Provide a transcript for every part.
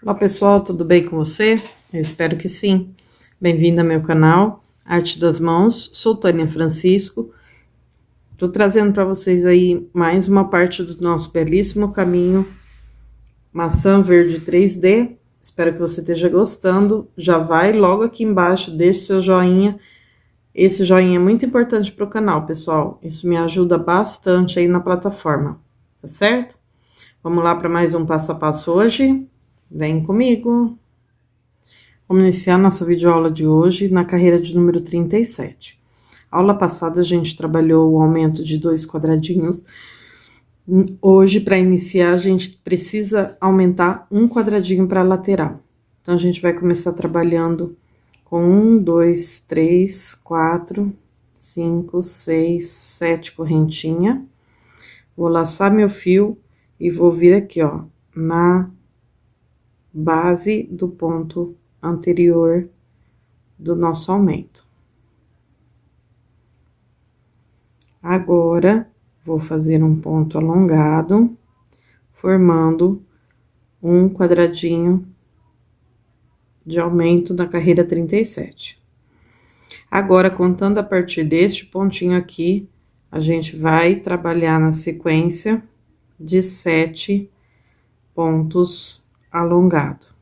Olá pessoal, tudo bem com você? Eu espero que sim. Bem-vindo ao meu canal Arte das Mãos, sou Tânia Francisco. Tô trazendo para vocês aí mais uma parte do nosso belíssimo caminho Maçã Verde 3D. Espero que você esteja gostando. Já vai logo aqui embaixo, deixe seu joinha. Esse joinha é muito importante para o canal, pessoal. Isso me ajuda bastante aí na plataforma, tá certo? Vamos lá para mais um passo a passo hoje? Vem comigo! Vamos iniciar nossa videoaula de hoje na carreira de número 37. Aula passada a gente trabalhou o aumento de 2 quadradinhos. Hoje, para iniciar, a gente precisa aumentar um quadradinho para a lateral. Então, a gente vai começar trabalhando com 1, 2, 3, 4, 5, 6, 7 correntinha. Vou laçar meu fio e vou vir aqui, ó, na base do ponto anterior do nosso aumento. Agora, vou fazer um ponto alongado, formando um quadradinho de aumento da carreira 37. Agora, contando a partir deste pontinho aqui, a gente vai trabalhar na sequência de 7 pontos alongados.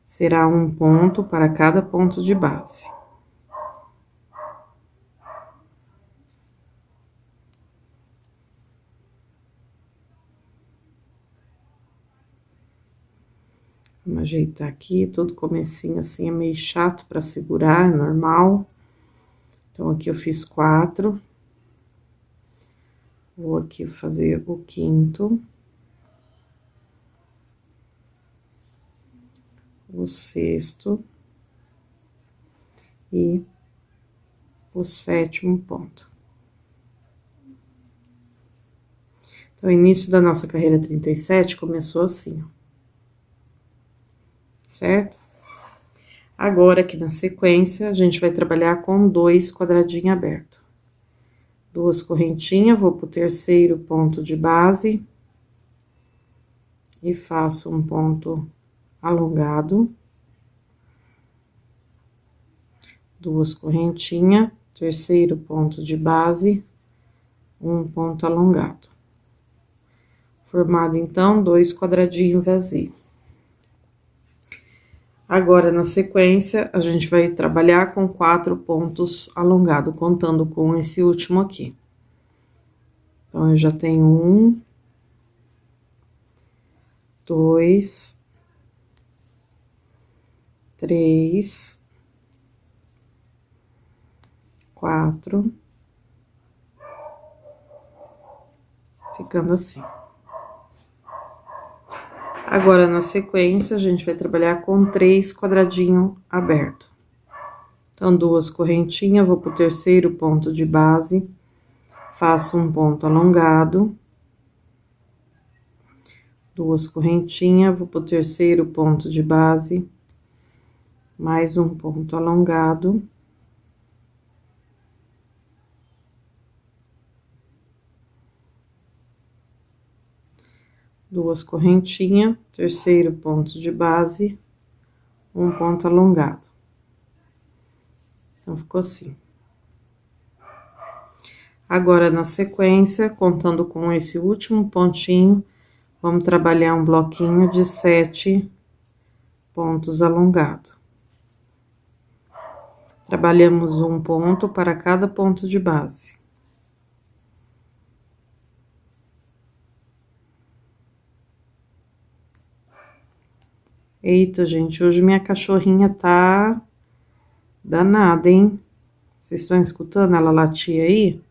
Será um ponto para cada ponto de base. Vamos ajeitar aqui, todo comecinho assim é meio chato para segurar, é normal. Então, aqui eu fiz 4. Vou aqui fazer o 5º. O 6º. E o 7º ponto. Então, o início da nossa carreira 37 começou assim, ó. Certo? Agora, aqui na sequência, a gente vai trabalhar com 2 quadradinhos abertos. 2 correntinhas, vou pro 3º ponto de base. E faço um ponto alongado. 2 correntinhas, 3º ponto de base, um ponto alongado. Formado, então, 2 quadradinhos vazios. Agora, na sequência, a gente vai trabalhar com 4 pontos alongados, contando com esse último aqui. Então, eu já tenho 1, 2, 3, 4, ficando assim. Agora, na sequência, a gente vai trabalhar com 3 quadradinhos abertos. Então, 2 correntinhas, vou pro 3º ponto de base, faço um ponto alongado. 2 correntinhas, vou pro 3º ponto de base, mais um ponto alongado. Duas correntinhas, 3º ponto de base, um ponto alongado. Então, ficou assim. Agora, na sequência, contando com esse último pontinho, vamos trabalhar um bloquinho de 7 pontos alongados. Trabalhamos um ponto para cada ponto de base. Eita, gente, hoje minha cachorrinha tá danada, hein? Vocês estão escutando ela latir aí?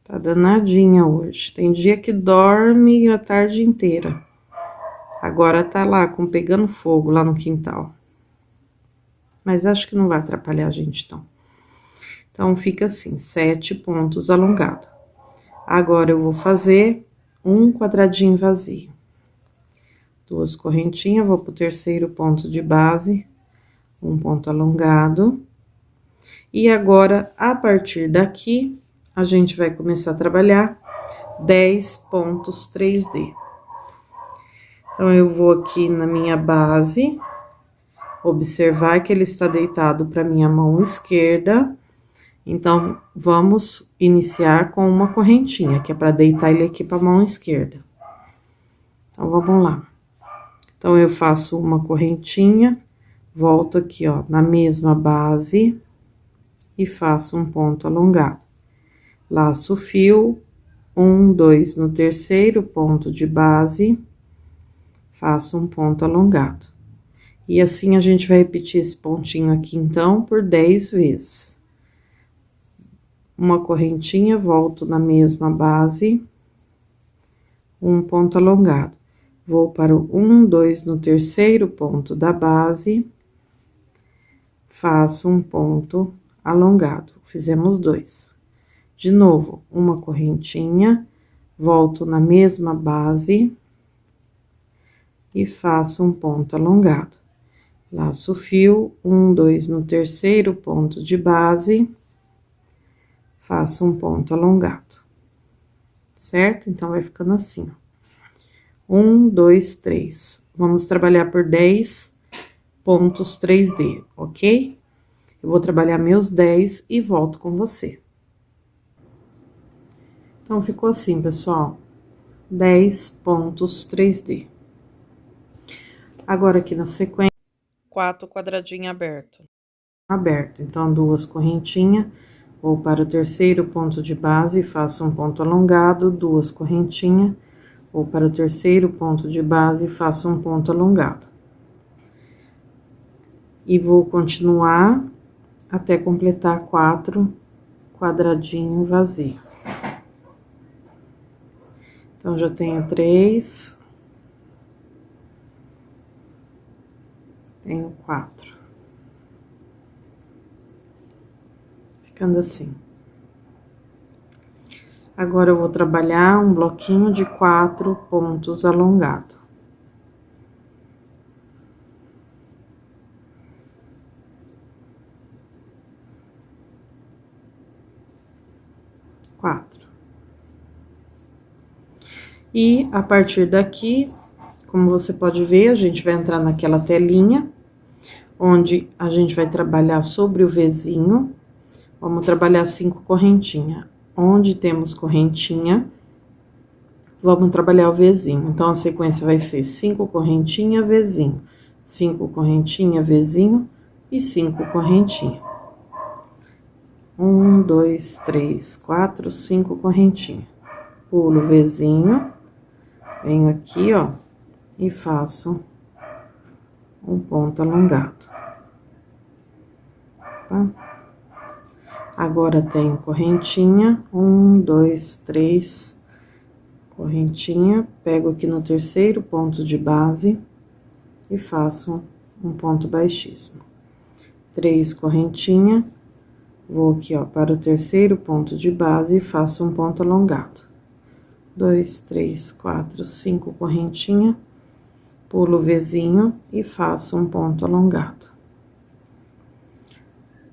Tá danadinha hoje. Tem dia que dorme a tarde inteira. Agora tá lá, pegando fogo lá no quintal. Mas acho que não vai atrapalhar a gente, então. Então, fica assim, 7 pontos alongados. Agora, eu vou fazer um quadradinho vazio. 2 correntinhas, vou pro 3º ponto de base, um ponto alongado. E agora, a partir daqui, a gente vai começar a trabalhar 10 pontos 3D. Então, eu vou aqui na minha base, observar que ele está deitado para minha mão esquerda. Então, vamos iniciar com uma correntinha, que é para deitar ele aqui para a mão esquerda. Então, vamos lá. Então, eu faço uma correntinha, volto aqui, ó, na mesma base e faço um ponto alongado. Laço o fio, 1, 2 no terceiro ponto de base, faço um ponto alongado. E assim a gente vai repetir esse pontinho aqui, então, por 10 vezes. Uma correntinha, volto na mesma base, um ponto alongado. Vou para o 1, 2 no terceiro ponto da base, faço um ponto alongado. Fizemos 2. De novo, uma correntinha, volto na mesma base e faço um ponto alongado. Laço o fio, 1, 2 no terceiro ponto de base, faço um ponto alongado, certo? Então, vai ficando assim, ó. 1, 2, 3. Vamos trabalhar por 10 pontos 3D, ok? Eu vou trabalhar meus 10 e volto com você. Então, ficou assim, pessoal, 10 pontos 3D. Agora, aqui na sequência, 4 quadradinhos aberto. Então, 2 correntinhas, vou para o terceiro ponto de base, faço um ponto alongado, 2 correntinhas, vou para o terceiro ponto de base, faço um ponto alongado. E vou continuar até completar 4 quadradinhos vazios. Então, já tenho 3, tenho 4. Ficando assim. Agora, eu vou trabalhar um bloquinho de 4 pontos alongado. E, a partir daqui, como você pode ver, a gente vai entrar naquela telinha, onde a gente vai trabalhar sobre o Vzinho. Vamos trabalhar 5 correntinhas. Onde temos correntinha, vamos trabalhar o Vzinho. Então, a sequência vai ser 5 correntinhas, Vzinho, 5 correntinhas, Vzinho e 5 correntinhas. 1, 2, 3, 4, 5 correntinhas. Pulo o Vzinho, venho aqui, ó, e faço um ponto alongado. Tá? Agora, tenho correntinha, 1, 2, 3, correntinha, pego aqui no terceiro ponto de base e faço um ponto baixíssimo. 3 correntinha, vou aqui, ó, para o terceiro ponto de base e faço um ponto alongado. 2, 3, 4, 5 correntinha, pulo o Vzinho e faço um ponto alongado.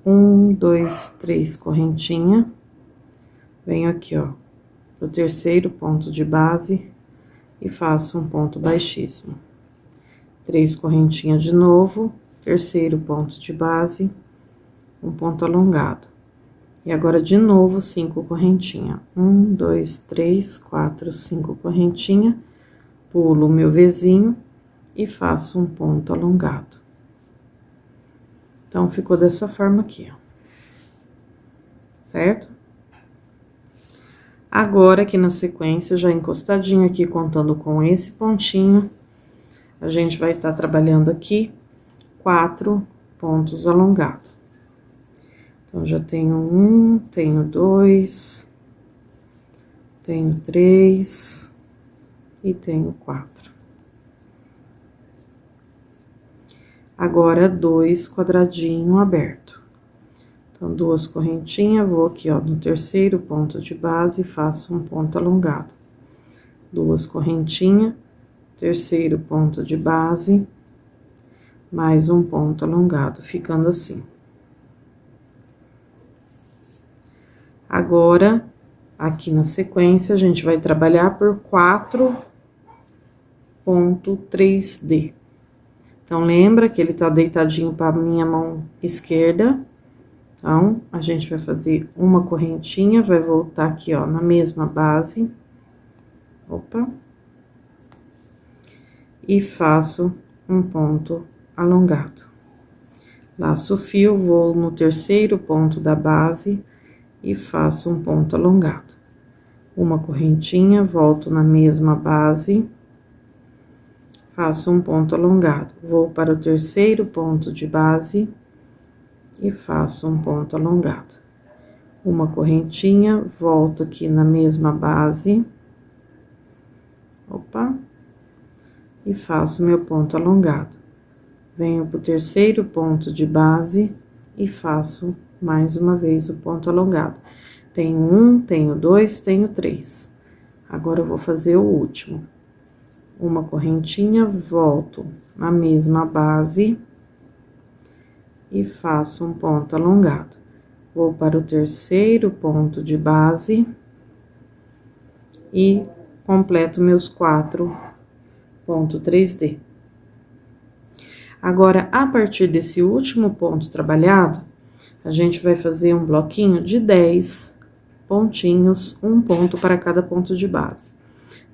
1, 2, 3 correntinha, venho aqui, ó, pro terceiro ponto de base e faço um ponto baixíssimo. 3 correntinhas de novo, terceiro ponto de base, um ponto alongado. E agora, de novo, 5 correntinhas. 1, 2, 3, 4, 5 correntinhas, pulo o meu Vzinho e faço um ponto alongado. Então, ficou dessa forma aqui, ó. Certo? Agora, aqui na sequência, já encostadinho aqui, contando com esse pontinho, a gente vai estar trabalhando aqui 4 pontos alongados. Então, já tenho 1, tenho 2, tenho 3 e tenho 4. Agora, 2 quadradinhos abertos. Então, 2 correntinhas, vou aqui, ó, no terceiro ponto de base e faço um ponto alongado. 2 correntinhas, terceiro ponto de base, mais um ponto alongado, ficando assim. Agora, aqui na sequência, a gente vai trabalhar por 4 ponto 3D. Então, lembra que ele tá deitadinho para minha mão esquerda. Então, a gente vai fazer uma correntinha, vai voltar aqui, ó, na mesma base. Opa. E faço um ponto alongado. Laço o fio, vou no terceiro ponto da base e faço um ponto alongado. Uma correntinha, volto na mesma base, faço um ponto alongado. Vou para o terceiro ponto de base e faço um ponto alongado. Uma correntinha, volto aqui na mesma base. Opa. E faço meu ponto alongado. Venho pro terceiro ponto de base e faço mais uma vez o ponto alongado. Tenho um, tenho dois, tenho três. Agora eu vou fazer o último. Uma correntinha, volto na mesma base e faço um ponto alongado. Vou para o terceiro ponto de base e completo meus 4 pontos 3D. Agora, a partir desse último ponto trabalhado, a gente vai fazer um bloquinho de 10 pontinhos, um ponto para cada ponto de base.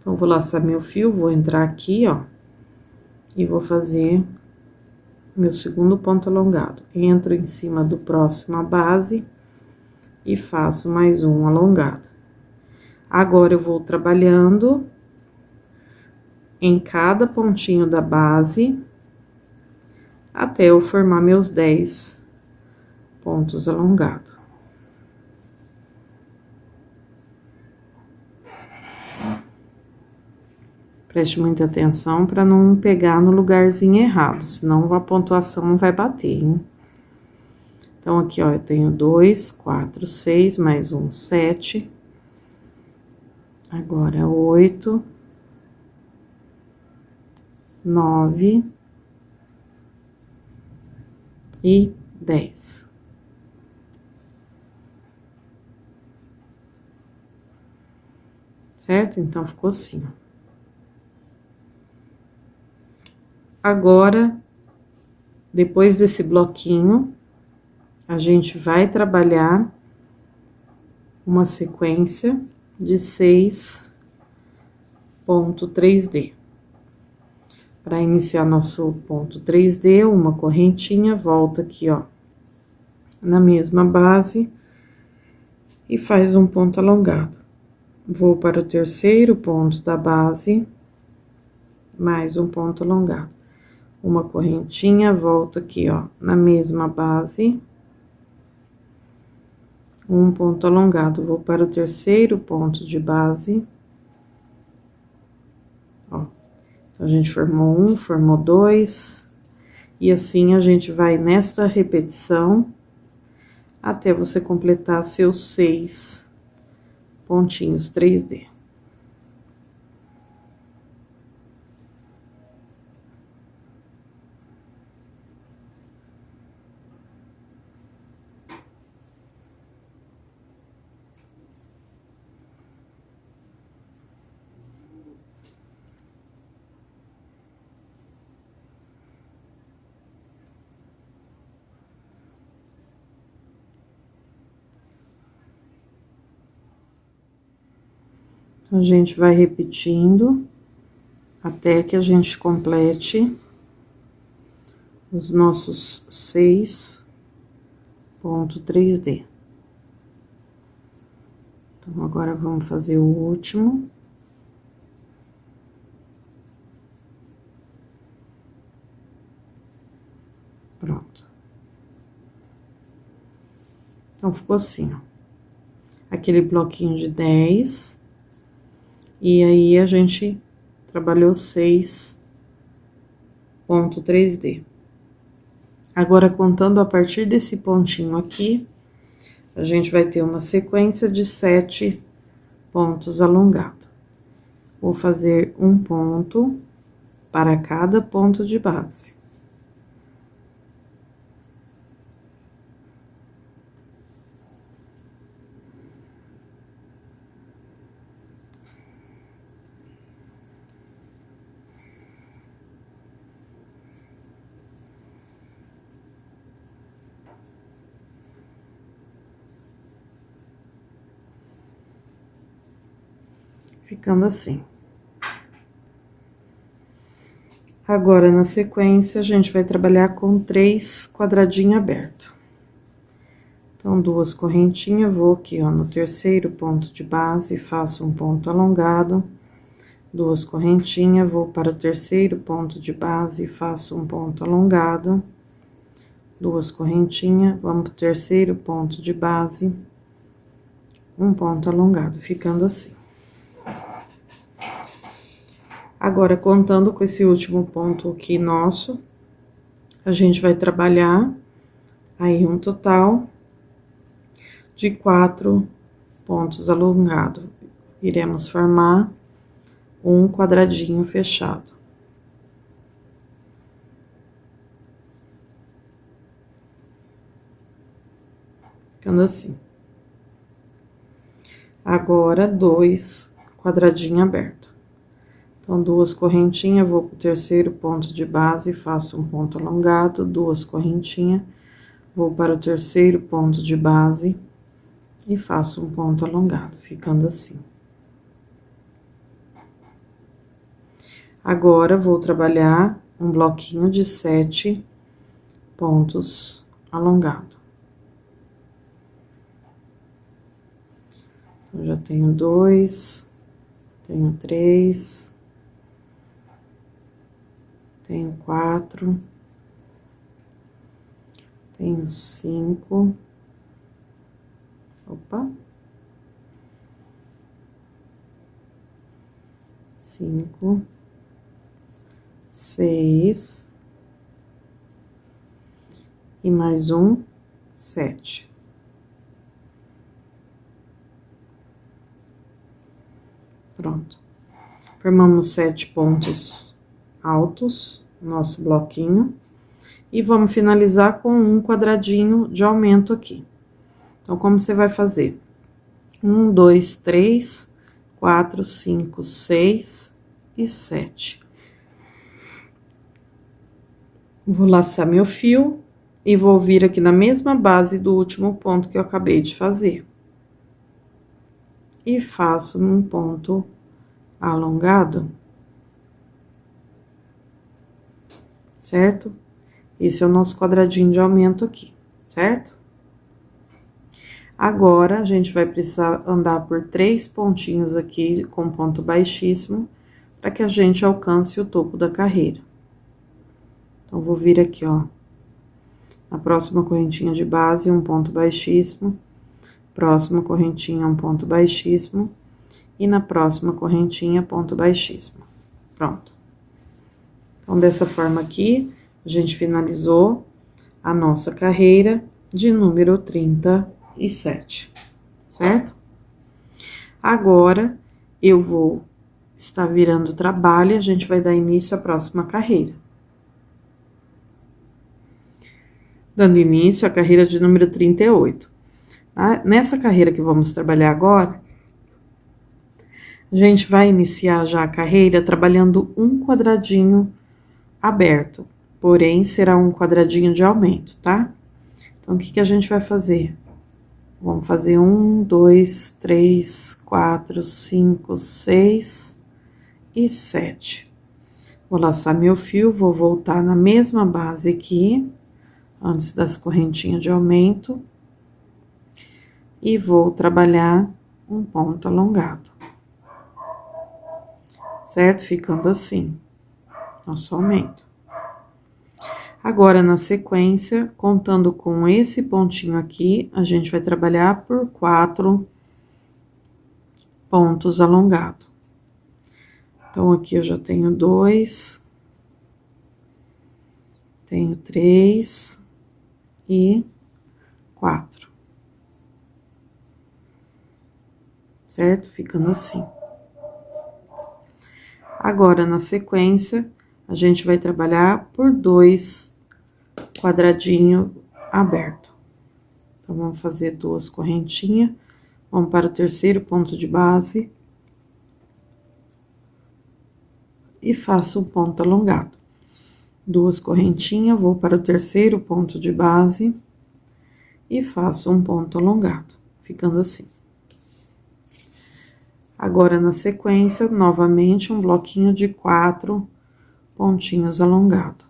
Então, vou laçar meu fio, vou entrar aqui, ó, e vou fazer meu segundo ponto alongado. Entro em cima do próximo a base e faço mais um alongado. Agora, eu vou trabalhando em cada pontinho da base até eu formar meus 10 pontos alongados. Preste muita atenção para não pegar no lugarzinho errado, senão a pontuação não vai bater, hein? Então, aqui, ó, eu tenho 2, 4, 6, mais um, 7. Agora, 8, 9 e 10. Certo? Então, ficou assim, ó. Agora, depois desse bloquinho, a gente vai trabalhar uma sequência de 6 ponto 3D. Para iniciar nosso ponto 3D, uma correntinha, volta aqui, ó, na mesma base e faz um ponto alongado. Vou para o terceiro ponto da base, mais um ponto alongado. Uma correntinha, volto aqui, ó, na mesma base, um ponto alongado. Vou para o terceiro ponto de base, ó. Então, a gente formou um, formou dois, e assim a gente vai nesta repetição até você completar seus 6 pontinhos 3D. A gente vai repetindo até que a gente complete os nossos 6 ponto 3D. Então, agora vamos fazer o último. Pronto. Então, ficou assim, ó. Aquele bloquinho de 10. E aí, a gente trabalhou 6 ponto 3D. Agora, contando a partir desse pontinho aqui, a gente vai ter uma sequência de 7 pontos alongados. Vou fazer um ponto para cada ponto de base. ficando assim. Agora, na sequência, a gente vai trabalhar com 3 quadradinhos abertos. Então, 2 correntinhas, vou aqui, ó, no terceiro ponto de base, faço um ponto alongado. 2 correntinhas, vou para o terceiro ponto de base, faço um ponto alongado. 2 correntinhas, vamos para o terceiro ponto de base, um ponto alongado, ficando assim. Agora, contando com esse último ponto aqui nosso, a gente vai trabalhar aí um total de 4 pontos alongados. Iremos formar um quadradinho fechado. Ficando assim. Agora, 2 quadradinhos abertos. Então, 2 correntinhas, vou pro terceiro ponto de base, faço um ponto alongado, 2 correntinhas, vou para o terceiro ponto de base e faço um ponto alongado, ficando assim. Agora, vou trabalhar um bloquinho de 7 pontos alongados. Então, já tenho 2, tenho 3, tenho 4, tenho 5, opa, 5, 6, e mais um, 7. Pronto. Formamos 7 pontos altos, nosso bloquinho, e vamos finalizar com um quadradinho de aumento aqui. Então, como você vai fazer? 1, 2, 3, 4, 5, 6 e 7. Vou laçar meu fio e vou vir aqui na mesma base do último ponto que eu acabei de fazer. E faço um ponto alongado. Certo? Esse é o nosso quadradinho de aumento aqui, certo? Agora, a gente vai precisar andar por 3 pontinhos aqui com ponto baixíssimo, para que a gente alcance o topo da carreira. Então, vou vir aqui, ó, na próxima correntinha de base, um ponto baixíssimo, próxima correntinha, um ponto baixíssimo, e na próxima correntinha, ponto baixíssimo. Pronto. Então, dessa forma aqui, a gente finalizou a nossa carreira de número 37, certo? Agora, eu vou estar virando o trabalho e a gente vai dar início à próxima carreira. Dando início à carreira de número 38. Nessa carreira que vamos trabalhar agora, a gente vai iniciar já a carreira trabalhando um quadradinho aberto, porém será um quadradinho de aumento, tá? Então, o que a gente vai fazer? Vamos fazer 1, 2, 3, 4, 5, 6 e 7. Vou laçar meu fio, vou voltar na mesma base aqui, antes das correntinhas de aumento, e vou trabalhar um ponto alongado, certo? Ficando assim, nosso aumento. Agora, na sequência, contando com esse pontinho aqui, a gente vai trabalhar por 4 pontos alongados. Então, aqui eu já tenho 2, tenho 3 e 4. Certo? Ficando assim. Agora, na sequência, a gente vai trabalhar por 2 quadradinhos abertos. Então, vamos fazer 2 correntinhas, vamos para o terceiro ponto de base e faço um ponto alongado. 2 correntinhas, vou para o terceiro ponto de base e faço um ponto alongado, ficando assim. Agora, na sequência, novamente, um bloquinho de 4 pontinhos alongados.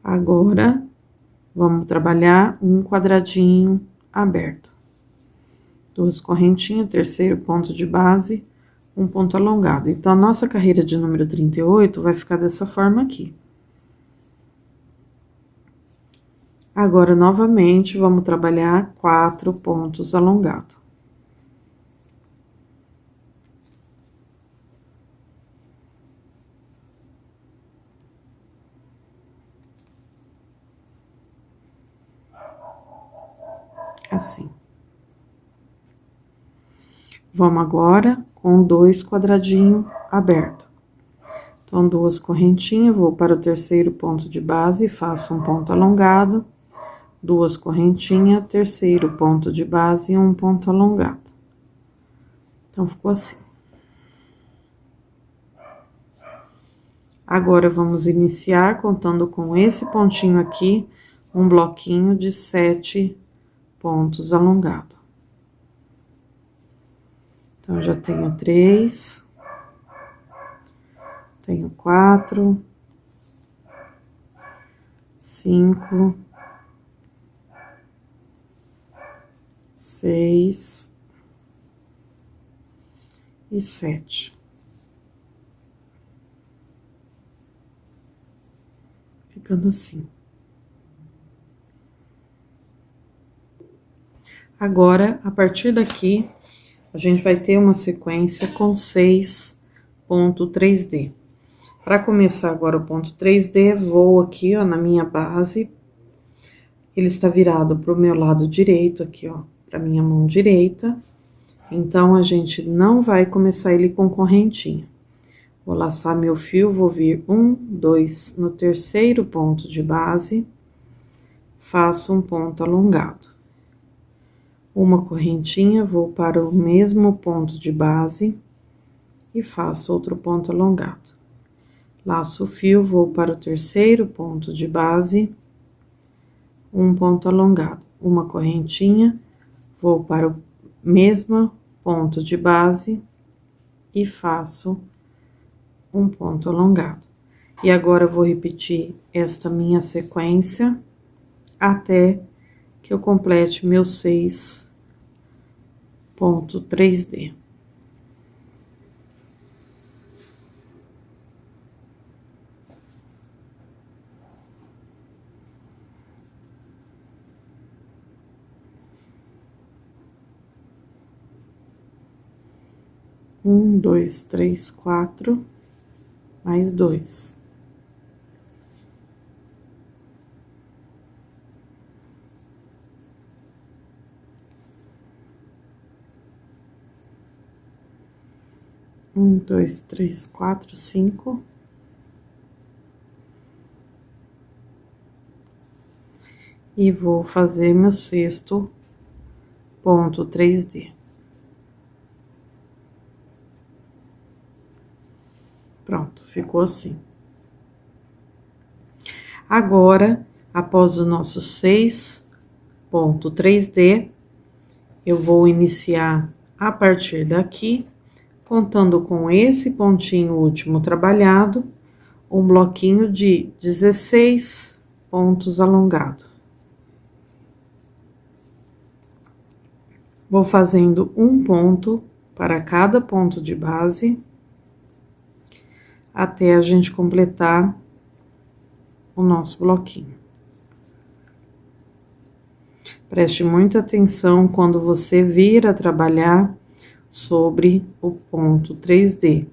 Agora, vamos trabalhar um quadradinho aberto. 2 correntinhas, terceiro ponto de base, um ponto alongado. Então, a nossa carreira de número 38 vai ficar dessa forma aqui. Agora, novamente, vamos trabalhar 4 pontos alongados. Assim. Vamos agora com 2 quadradinhos abertos. Então, 2 correntinhas, vou para o terceiro ponto de base, faço um ponto alongado, 2 correntinhas, terceiro ponto de base e um ponto alongado. Então, ficou assim. Agora, vamos iniciar contando com esse pontinho aqui, um bloquinho de 7 pontos alongados. Então, já tenho 3, tenho 4, 5, 6 e 7. Ficando assim. Agora, a partir daqui, a gente vai ter uma sequência com 6 ponto 3D. Para começar agora o ponto 3D, vou aqui, ó, na minha base. Ele está virado pro meu lado direito, aqui, ó, pra minha mão direita. Então, a gente não vai começar ele com correntinha. Vou laçar meu fio, vou vir 1, 2 no terceiro ponto de base, faço um ponto alongado. Uma correntinha, vou para o mesmo ponto de base e faço outro ponto alongado. Laço o fio, vou para o terceiro ponto de base, um ponto alongado. Uma correntinha, vou para o mesmo ponto de base e faço um ponto alongado. E agora, eu vou repetir esta minha sequência até que eu complete meus 6 ponto 3D. Um, 2, 3, 4, mais 2. Um, 2, 3, 4, 5. E vou fazer meu sexto ponto 3D. Pronto, ficou assim. Agora, após o nosso 6 ponto 3D, eu vou iniciar a partir daqui, contando com esse pontinho último trabalhado, um bloquinho de 16 pontos alongados. Vou fazendo um ponto para cada ponto de base, até a gente completar o nosso bloquinho. Preste muita atenção quando você vir a trabalhar sobre o ponto 3D,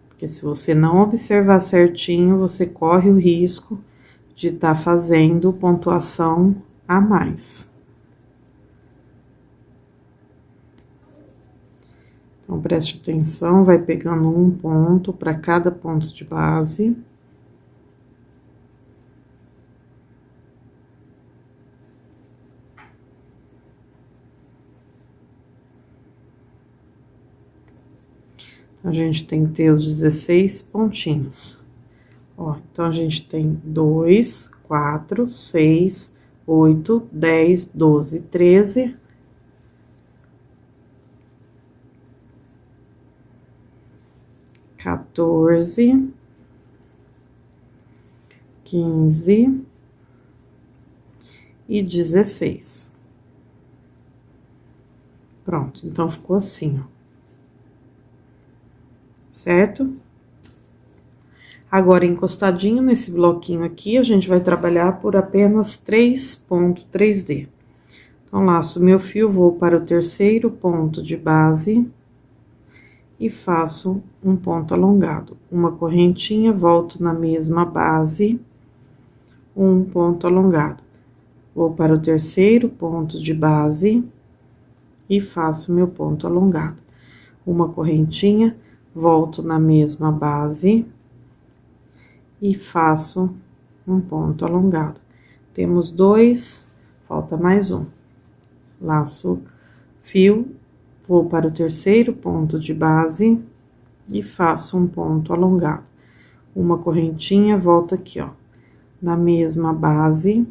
porque se você não observar certinho, você corre o risco de estar fazendo pontuação a mais. Então, preste atenção, vai pegando um ponto para cada ponto de base. A gente tem que ter os 16 pontinhos. Ó, então, a gente tem 2, 4, 6, 8, 10, 12, 13. 14, 15 e 16. Pronto, então ficou assim, ó. Certo? Agora, encostadinho nesse bloquinho aqui, a gente vai trabalhar por apenas 3,3D. Então, laço meu fio, vou para o terceiro ponto de base e faço um ponto alongado. Uma correntinha, volto na mesma base, um ponto alongado. Vou para o terceiro ponto de base e faço meu ponto alongado. Uma correntinha, volto na mesma base e faço um ponto alongado. Temos 2, falta mais um. Laço fio, vou para o terceiro ponto de base e faço um ponto alongado. Uma correntinha, volto aqui, ó, na mesma base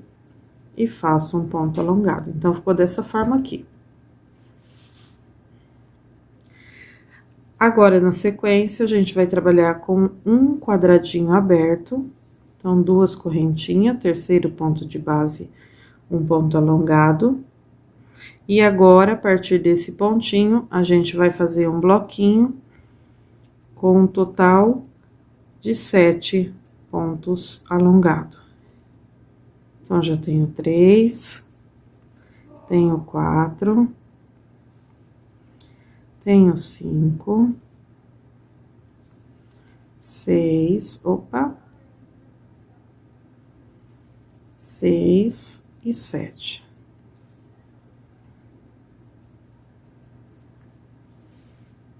e faço um ponto alongado. Então, ficou dessa forma aqui. Agora, na sequência, a gente vai trabalhar com um quadradinho aberto. Então, 2 correntinhas, terceiro ponto de base, um ponto alongado. E agora, a partir desse pontinho, a gente vai fazer um bloquinho com um total de 7 pontos alongados. Então, já tenho 3, tenho 4, tenho 5, 6, 6 e 7.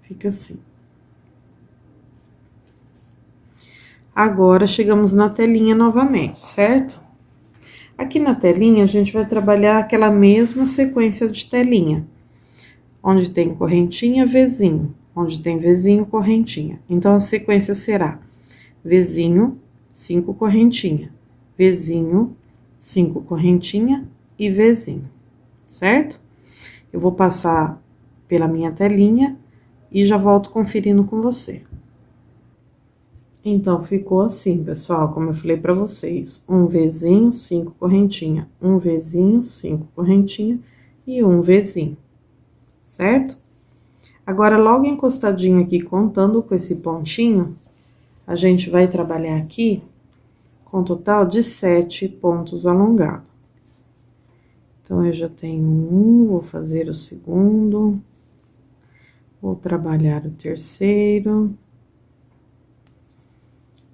Fica assim. Agora, chegamos na telinha novamente, certo? Aqui na telinha, a gente vai trabalhar aquela mesma sequência de telinha. Onde tem correntinha, Vzinho. Onde tem Vzinho, correntinha. Então, a sequência será Vzinho, 5 correntinha. Vzinho, 5 correntinha e Vzinho, certo? Eu vou passar pela minha telinha e já volto conferindo com você. Então, ficou assim, pessoal, como eu falei pra vocês. Um Vzinho, 5 correntinha. Um Vzinho, 5 correntinha e um Vzinho, certo? Agora, logo encostadinho aqui, contando com esse pontinho, a gente vai trabalhar aqui com total de 7 pontos alongados. Então, eu já tenho um, vou fazer o segundo, vou trabalhar o terceiro,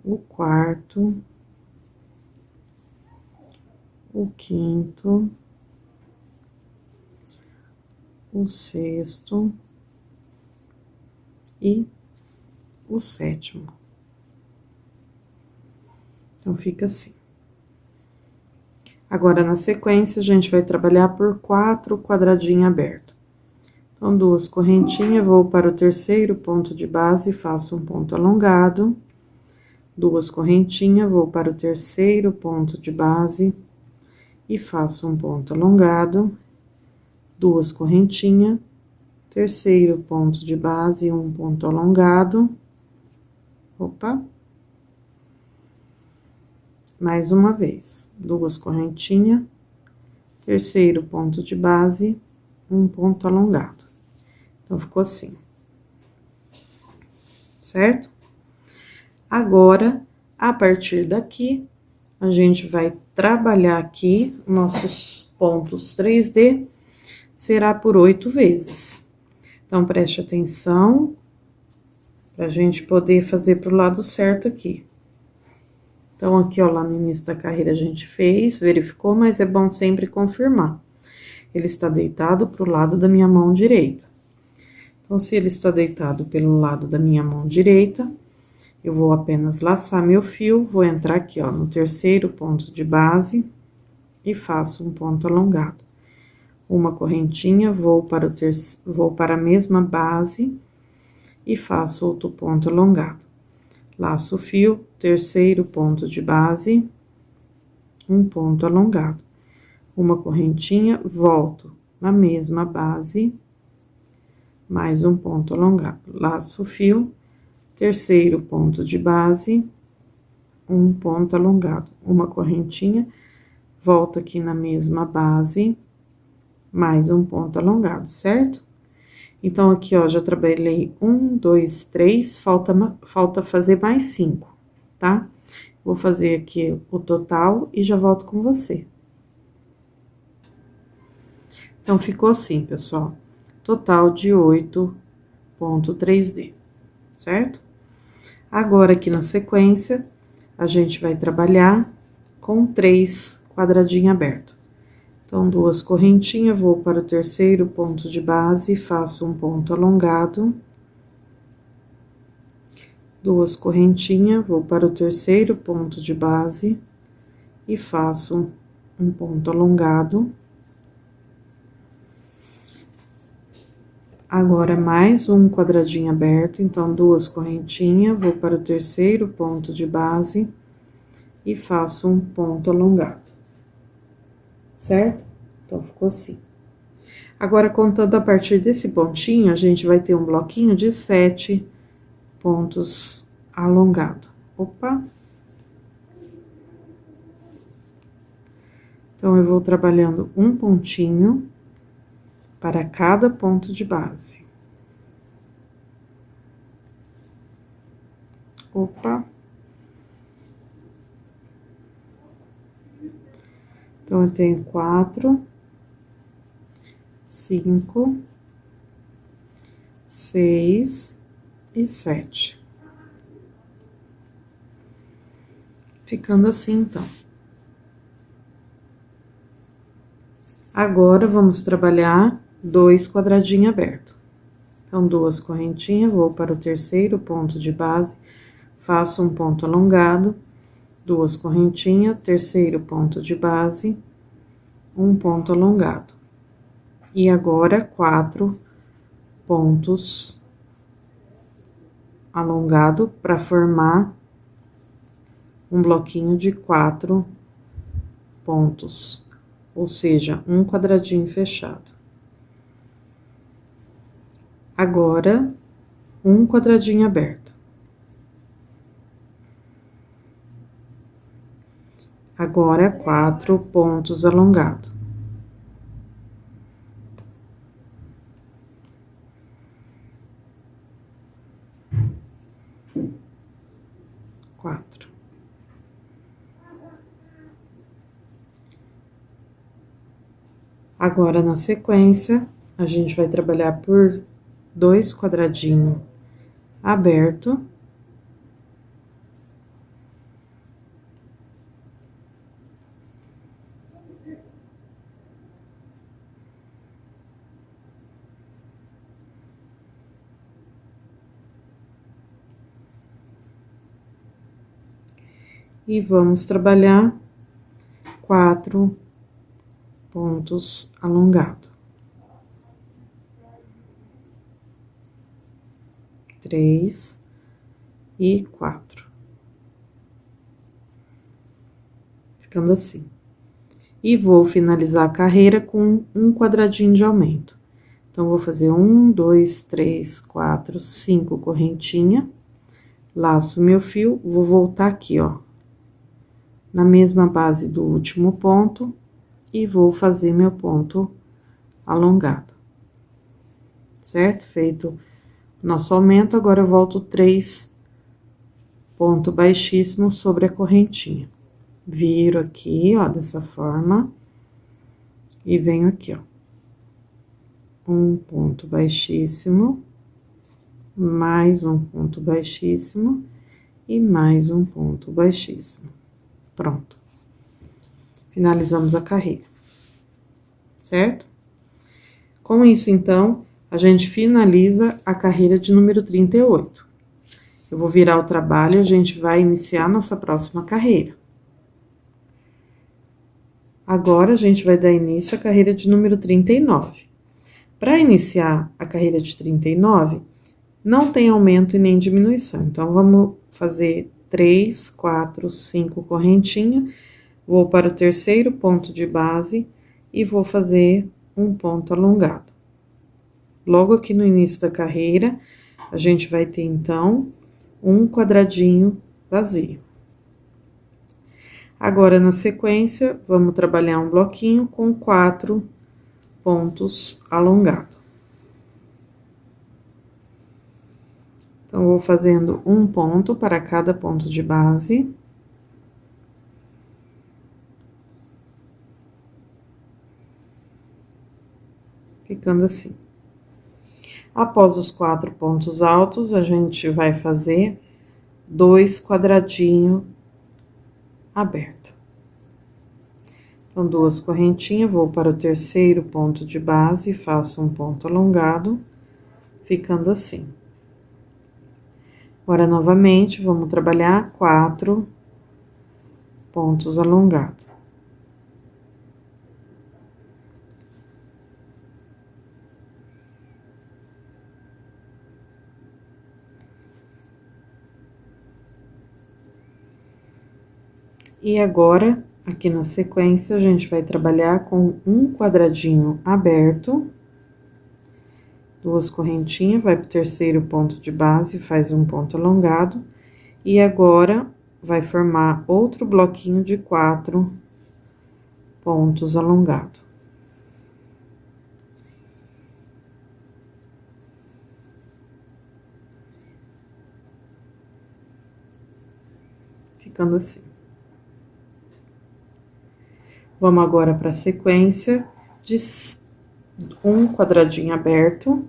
o quarto, o quinto, o sexto e o sétimo. Então, fica assim. Agora, na sequência, a gente vai trabalhar por 4 quadradinhos abertos. Então, 2 correntinhas, vou para o terceiro ponto de base e faço um ponto alongado. 2 correntinhas, vou para o terceiro ponto de base e faço um ponto alongado. 2 correntinhas, terceiro ponto de base, um ponto alongado. Mais uma vez, 2 correntinhas, terceiro ponto de base, um ponto alongado. Então, ficou assim, certo? Agora, a partir daqui, a gente vai trabalhar aqui nossos pontos 3D, será por 8 vezes. Então, preste atenção, pra gente poder fazer pro lado certo aqui. Então, aqui, ó, lá no início da carreira a gente fez, verificou, mas é bom sempre confirmar. Ele está deitado pro lado da minha mão direita. Então, se ele está deitado pelo lado da minha mão direita, eu vou apenas laçar meu fio, vou entrar aqui, ó, no terceiro ponto de base e faço um ponto alongado. Uma correntinha, vou para a mesma base e faço outro ponto alongado. Laço o fio, terceiro ponto de base, um ponto alongado, uma correntinha, volto na mesma base, mais um ponto alongado, laço o fio, terceiro ponto de base, um ponto alongado, uma correntinha, volto aqui na mesma base, mais um ponto alongado, certo? Então, aqui, ó, já trabalhei 1, 2, 3, falta fazer mais 5, tá? Vou fazer aqui o total e já volto com você. Então, ficou assim, pessoal, total de 8,3D, certo? Agora, aqui na sequência, a gente vai trabalhar com 3 quadradinhos abertos. Então, 2 correntinhas, vou para o terceiro ponto de base, faço um ponto alongado. 2 correntinhas, vou para o terceiro ponto de base e faço um ponto alongado. Agora, mais um quadradinho aberto, então, 2 correntinhas, vou para o terceiro ponto de base e faço um ponto alongado, certo? Então, ficou assim. Agora, contando a partir desse pontinho, a gente vai ter um bloquinho de 7 pontos alongados. Opa! Então, eu vou trabalhando um pontinho para cada ponto de base. Opa! Então, eu tenho 4, 5, 6 e 7. Ficando assim, então. Agora, vamos trabalhar 2 quadradinhos abertos. Então, 2 correntinhas, vou para o terceiro ponto de base, faço um ponto alongado, 2 correntinhas, terceiro ponto de base, um ponto alongado. E agora, 4 pontos alongados para formar um bloquinho de 4 pontos, ou seja, um quadradinho fechado. Agora, um quadradinho aberto. Agora, 4 pontos alongados. Quatro. Agora, na sequência, a gente vai trabalhar por 2 quadradinhos abertos. E vamos trabalhar 4 pontos alongados. 3 e 4. Ficando assim. E vou finalizar a carreira com um quadradinho de aumento. Então, vou fazer 1, 2, 3, 4, 5 correntinha, laço meu fio, vou voltar aqui, ó, na mesma base do último ponto, e vou fazer meu ponto alongado, certo? Feito nosso aumento, agora eu volto 3 pontos baixíssimos sobre a correntinha. Viro aqui, ó, dessa forma, e venho aqui, ó. Um ponto baixíssimo, mais um ponto baixíssimo, e mais um ponto baixíssimo. Pronto. Finalizamos a carreira, certo? Com isso, então, a gente finaliza a carreira de número 38. Eu vou virar o trabalho e a gente vai iniciar a nossa próxima carreira. Agora, a gente vai dar início à carreira de número 39. Para iniciar a carreira de 39, não tem aumento e nem diminuição. Então, vamos fazer 3, 4, 5 correntinha, vou para o terceiro ponto de base e vou fazer um ponto alongado. Logo aqui no início da carreira, a gente vai ter, então, um quadradinho vazio. Agora, na sequência, vamos trabalhar um bloquinho com 4 pontos alongados. Então, vou fazendo um ponto para cada ponto de base. Ficando assim. Após os 4 pontos altos, a gente vai fazer 2 quadradinhos abertos. Então, 2 correntinhas, vou para o terceiro ponto de base e faço um ponto alongado, ficando assim. Agora, novamente, vamos trabalhar 4 pontos alongados. E agora, aqui na sequência, a gente vai trabalhar com um quadradinho aberto, 2 correntinhas, vai para o terceiro ponto de base, faz um ponto alongado, e agora vai formar outro bloquinho de 4 pontos alongados. Ficando assim. Vamos agora para a sequência de um quadradinho aberto.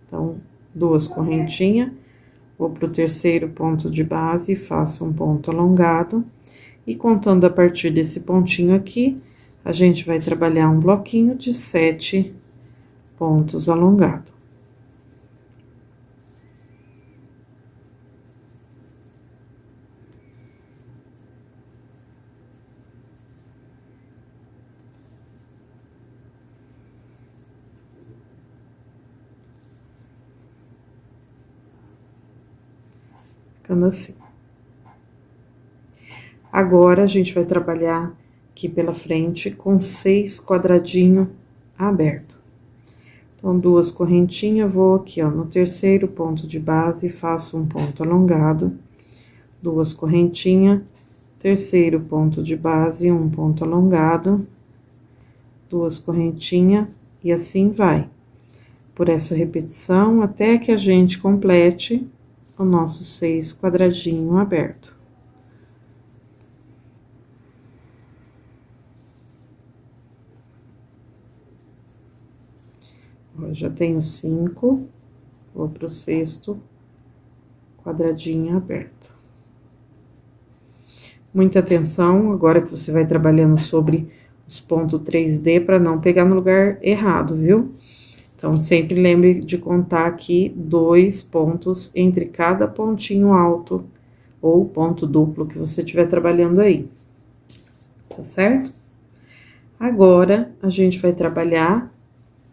Então, 2 correntinhas, vou para o terceiro ponto de base e faço um ponto alongado. E contando a partir desse pontinho aqui, a gente vai trabalhar um bloquinho de 7 pontos alongados. Ficando assim. Agora, a gente vai trabalhar aqui pela frente com 6 quadradinhos abertos. Então, 2 correntinhas, vou aqui, ó, no terceiro ponto de base, faço um ponto alongado, 2 correntinhas, terceiro ponto de base, um ponto alongado, 2 correntinhas, e assim vai. Por essa repetição, até que a gente complete o nosso 6 quadradinhos abertos. Ó, já tenho 5, vou pro sexto quadradinho aberto. Muita atenção, agora que você vai trabalhando sobre os pontos 3D, para não pegar no lugar errado, viu? Então, sempre lembre de contar aqui 2 pontos entre cada pontinho alto ou ponto duplo que você estiver trabalhando aí, tá certo? Agora, a gente vai trabalhar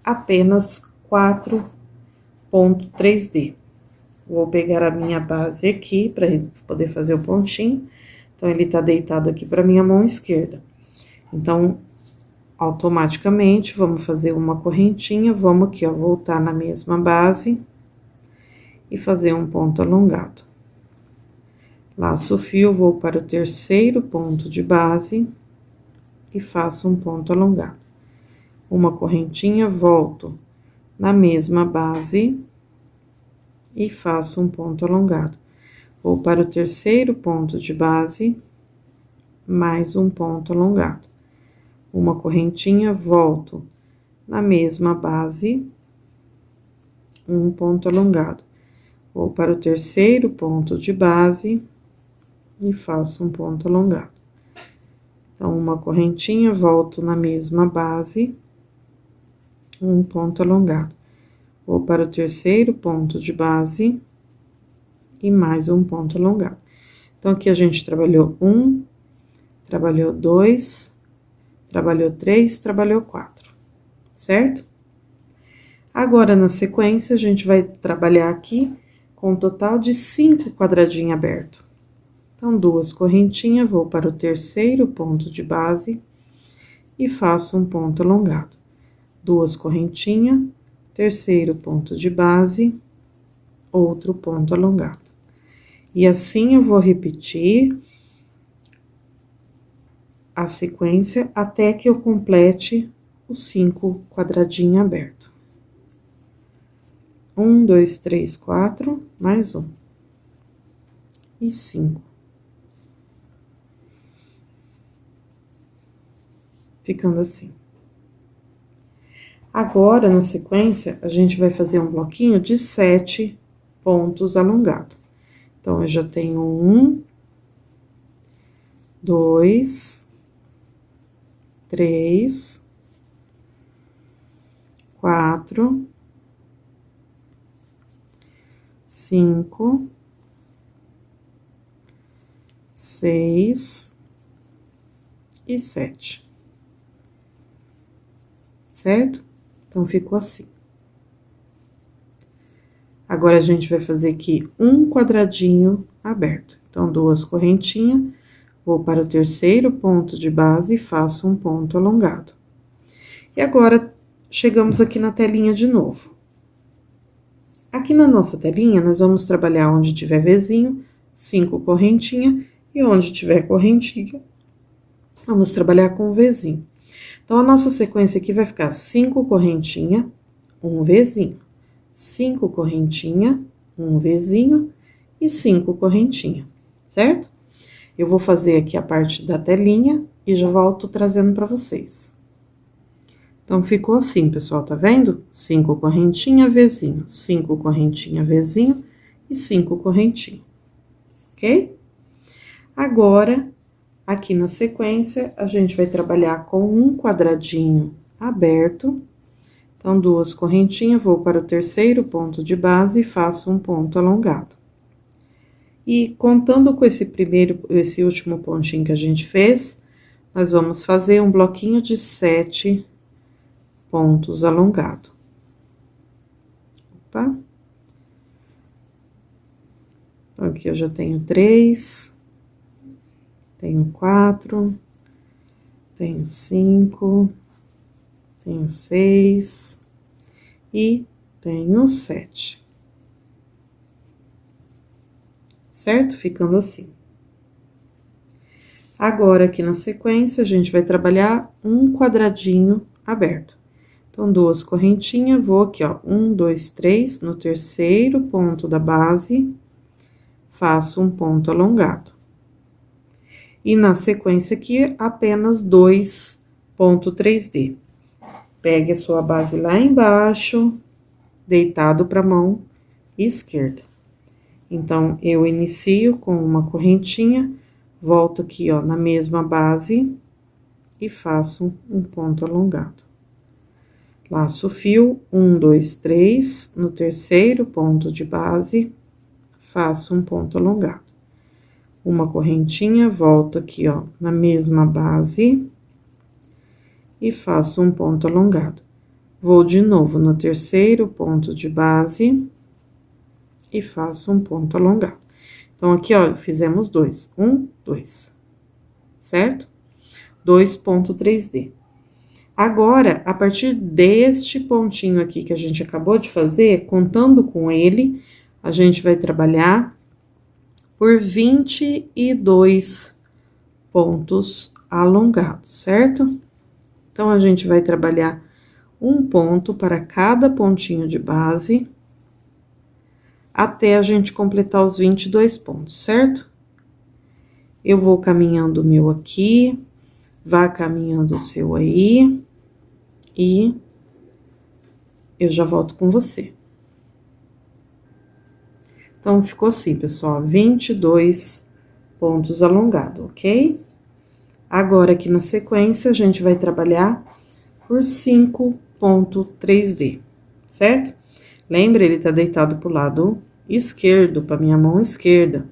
apenas 4 pontos 3D. Vou pegar a minha base aqui para poder fazer o pontinho. Então, ele tá deitado aqui para minha mão esquerda. Então, automaticamente, vamos fazer uma correntinha, vamos aqui, ó, voltar na mesma base e fazer um ponto alongado. Laço o fio, vou para o terceiro ponto de base e faço um ponto alongado. Uma correntinha, volto na mesma base e faço um ponto alongado. Vou para o terceiro ponto de base, mais um ponto alongado. Uma correntinha, volto na mesma base, um ponto alongado. Vou para o terceiro ponto de base e faço um ponto alongado. Então, uma correntinha, volto na mesma base, um ponto alongado. Vou para o terceiro ponto de base e mais um ponto alongado. Então, aqui a gente trabalhou 1, trabalhou 2, trabalhou 3, trabalhou 4, certo? Agora, na sequência, a gente vai trabalhar aqui com um total de 5 quadradinhos abertos. Então, 2 correntinhas, vou para o terceiro ponto de base e faço um ponto alongado. 2 correntinhas, terceiro ponto de base, outro ponto alongado. E assim eu vou repetir a sequência até que eu complete os 5 quadradinhos abertos. 1, 2, 3, 4, mais um. E 5. Ficando assim. Agora, na sequência, a gente vai fazer um bloquinho de 7 pontos alongados. Então, eu já tenho 1, 2, 3, 4, 5, 6 e 7. Certo? Então, ficou assim. Agora, a gente vai fazer aqui um quadradinho aberto. Então, 2 correntinhas, vou para o terceiro ponto de base e faço um ponto alongado. E agora, chegamos aqui na telinha de novo. Aqui na nossa telinha, nós vamos trabalhar onde tiver Vzinho, 5 correntinhas, e onde tiver correntinha, vamos trabalhar com Vzinho. Então, a nossa sequência aqui vai ficar 5 correntinha, um Vzinho, 5 correntinha, um Vzinho e 5 correntinha, certo? Eu vou fazer aqui a parte da telinha e já volto trazendo para vocês. Então, ficou assim, pessoal, tá vendo? 5 correntinha, Vzinho, 5 correntinha, Vzinho e 5 correntinha, ok? Agora, aqui na sequência, a gente vai trabalhar com um quadradinho aberto. Então, 2 correntinhas, vou para o terceiro ponto de base e faço um ponto alongado. E contando com esse último pontinho que a gente fez, nós vamos fazer um bloquinho de 7 pontos alongados. Opa! Então, aqui eu já tenho 3, tenho 4, tenho 5, tenho 6 e tenho 7. Certo? Ficando assim. Agora, aqui na sequência, a gente vai trabalhar um quadradinho aberto. Então, 2 correntinhas, vou aqui, ó, 1, 2, 3, no terceiro ponto da base, faço um ponto alongado. E na sequência aqui, apenas 2 ponto 3D. Pegue a sua base lá embaixo, deitado para a mão esquerda. Então, eu inicio com uma correntinha, volto aqui, ó, na mesma base e faço um ponto alongado. Laço o fio, 1, 2, 3, no terceiro ponto de base, faço um ponto alongado. Uma correntinha, volto aqui, ó, na mesma base e faço um ponto alongado. Vou de novo no terceiro ponto de base e faço um ponto alongado. Então, aqui, ó, fizemos 2, 1, 2, certo? 2.3D. Agora, a partir deste pontinho aqui que a gente acabou de fazer, contando com ele, a gente vai trabalhar por 22 pontos alongados, certo? Então, a gente vai trabalhar um ponto para cada pontinho de base, até a gente completar os 22 pontos, certo? Eu vou caminhando o meu aqui, vá caminhando o seu aí, e eu já volto com você. Então, ficou assim, pessoal, 22 pontos alongados, ok? Agora, aqui na sequência, a gente vai trabalhar por 5.3D, certo? Lembra, ele tá deitado pro lado esquerdo, pra minha mão esquerda.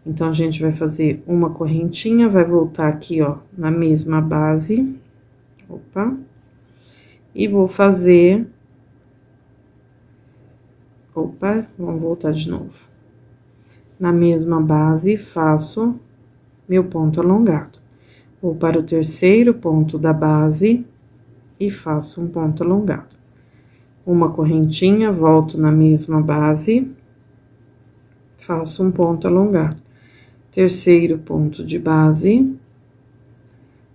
Então, a gente vai fazer uma correntinha, vai voltar aqui, ó, na mesma base. Opa. E vou fazer... Opa, vamos voltar de novo. na mesma base, faço meu ponto alongado. Vou para o terceiro ponto da base e faço um ponto alongado. Uma correntinha, volto na mesma base, faço um ponto alongado. Terceiro ponto de base,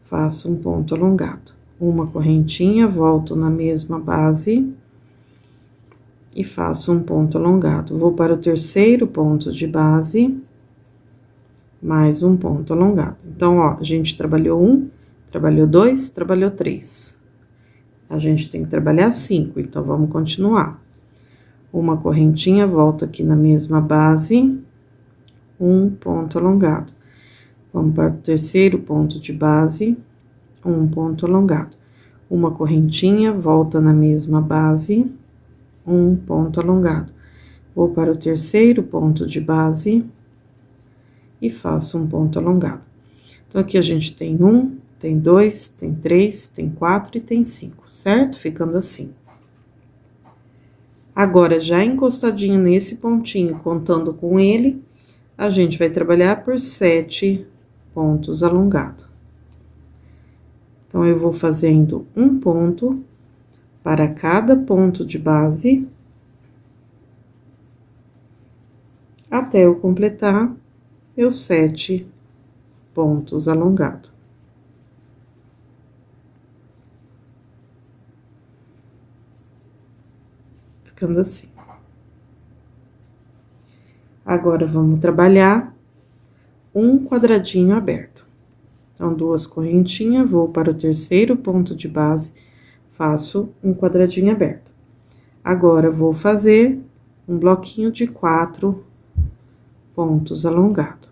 faço um ponto alongado. Uma correntinha, volto na mesma base e faço um ponto alongado. Vou para o terceiro ponto de base, mais um ponto alongado. Então, ó, a gente trabalhou 1, trabalhou 2, trabalhou 3. A gente tem que trabalhar 5, então vamos continuar. Uma correntinha, volto aqui na mesma base, um ponto alongado. Vamos para o terceiro ponto de base, um ponto alongado. Uma correntinha, volta na mesma base, um ponto alongado. Vou para o terceiro ponto de base e faço um ponto alongado. Então, aqui a gente tem 1, tem 2, tem 3, tem 4 e tem 5, certo? Ficando assim. Agora, já encostadinho nesse pontinho, contando com ele, a gente vai trabalhar por 7 pontos alongados. Então, eu vou fazendo um ponto para cada ponto de base, até eu completar meus 7 pontos alongados. Ficando assim. Agora, vamos trabalhar um quadradinho aberto. Então, 2 correntinhas, vou para o terceiro ponto de base, faço um quadradinho aberto. Agora, vou fazer um bloquinho de 4 pontos alongados.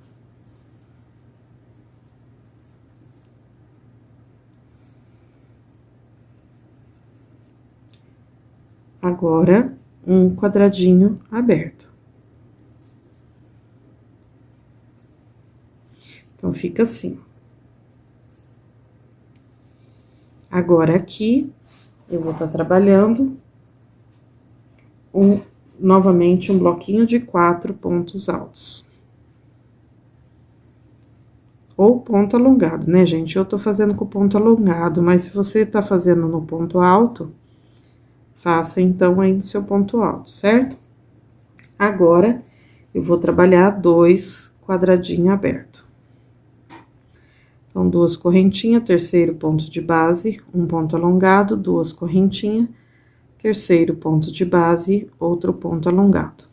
Agora, um quadradinho aberto. Então, fica assim. Agora, aqui, eu vou estar trabalhando novamente um bloquinho de 4 pontos altos. Ou ponto alongado, né, gente? Eu tô fazendo com ponto alongado, mas se você tá fazendo no ponto alto, faça então aí no seu ponto alto, certo? Agora, eu vou trabalhar 2 quadradinhos abertos. Então, 2 correntinhas, terceiro ponto de base, um ponto alongado, 2 correntinhas, terceiro ponto de base, outro ponto alongado.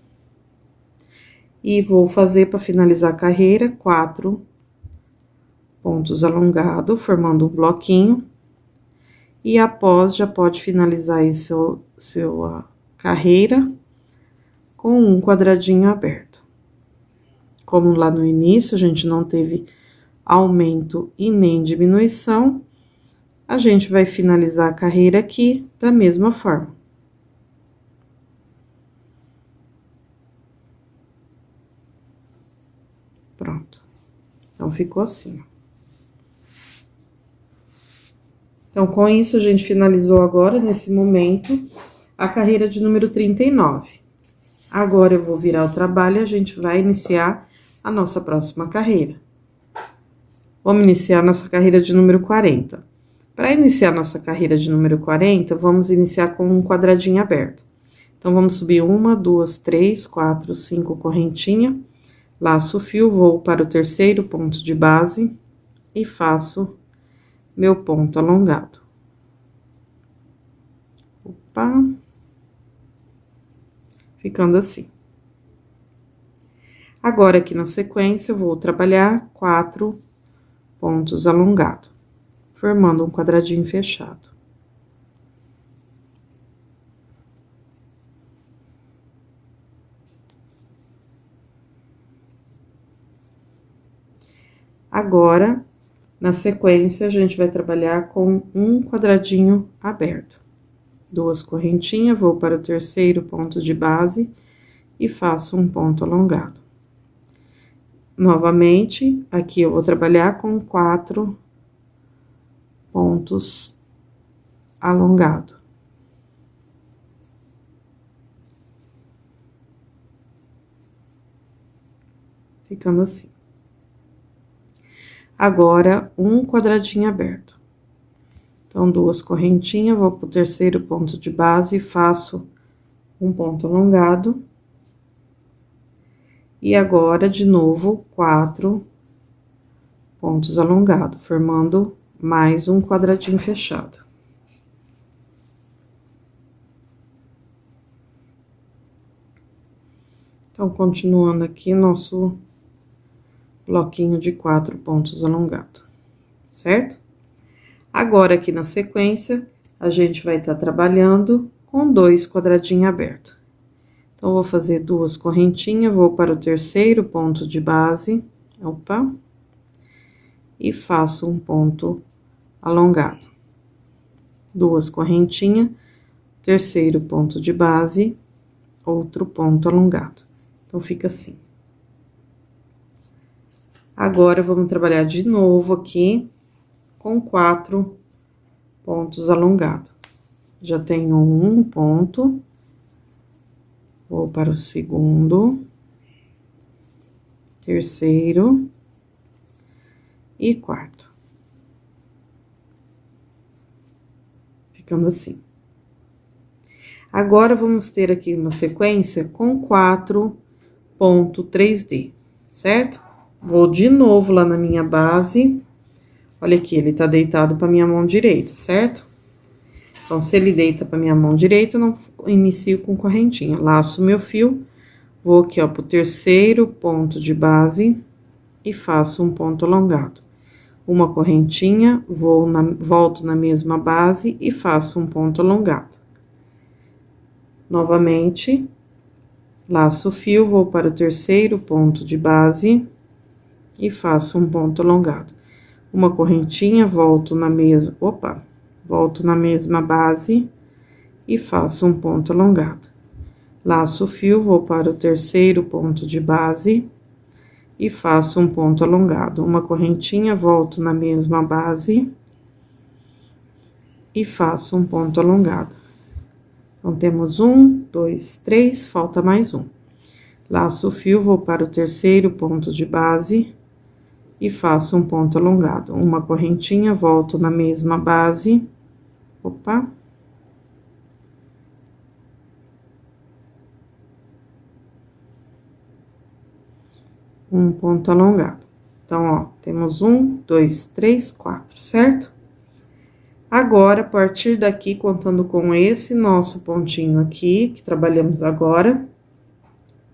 E vou fazer para finalizar a carreira 4 pontos alongados, formando um bloquinho. E após, já pode finalizar aí sua carreira com um quadradinho aberto. Como lá no início a gente não teve aumento e nem diminuição, a gente vai finalizar a carreira aqui da mesma forma. Pronto. Então, ficou assim. Então, com isso, a gente finalizou agora, nesse momento, a carreira de número 39. Agora, eu vou virar o trabalho e a gente vai iniciar a nossa próxima carreira. Vamos iniciar a nossa carreira de número 40. Para iniciar a nossa carreira de número 40, vamos iniciar com um quadradinho aberto. Então, vamos subir 1, 2, 3, 4, 5 correntinhas, laço o fio, vou para o terceiro ponto de base e faço meu ponto alongado. Opa! Ficando assim. Agora, aqui na sequência, eu vou trabalhar 4 pontos alongados, formando um quadradinho fechado. Agora, na sequência, a gente vai trabalhar com um quadradinho aberto. 2 correntinhas, vou para o terceiro ponto de base e faço um ponto alongado. Novamente, aqui eu vou trabalhar com 4 pontos alongados. ficando assim. Agora, um quadradinho aberto. Então, duas correntinhas, vou pro terceiro ponto de base e faço um ponto alongado. E agora, de novo, 4 pontos alongados, formando mais um quadradinho fechado. Então, continuando aqui, nosso bloquinho de 4 pontos alongados, certo? Agora, aqui na sequência, a gente vai estar trabalhando com 2 quadradinhos abertos. Então, vou fazer duas correntinhas, vou para o terceiro ponto de base, opa, e faço um ponto alongado. Duas correntinhas, terceiro ponto de base, outro ponto alongado. Então, fica assim. Agora, vamos trabalhar de novo aqui com 4 pontos alongados. Já tenho um ponto, vou para o segundo, terceiro e quarto. Ficando assim. Agora, vamos ter aqui uma sequência com 4 ponto 3D, certo? Vou de novo lá na minha base. Olha aqui, ele tá deitado pra minha mão direita, certo? Então, se ele deita pra minha mão direita, eu não inicio com correntinha. Laço meu fio, vou aqui, ó, pro terceiro ponto de base e faço um ponto alongado. Uma correntinha, volto na mesma base e faço um ponto alongado. Novamente, laço o fio, vou para o terceiro ponto de base e faço um ponto alongado. Uma correntinha, volto na mesma base e faço um ponto alongado. Laço o fio, vou para o terceiro ponto de base e faço um ponto alongado. Uma correntinha, volto na mesma base e faço um ponto alongado. Então, temos 1, 2, 3, falta mais um. Laço o fio, vou para o terceiro ponto de base e faço um ponto alongado. Uma correntinha, volto na mesma base. Opa. Um ponto alongado. Então, ó, temos 1, 2, 3, 4, certo? Agora, a partir daqui, contando com esse nosso pontinho aqui, que trabalhamos agora,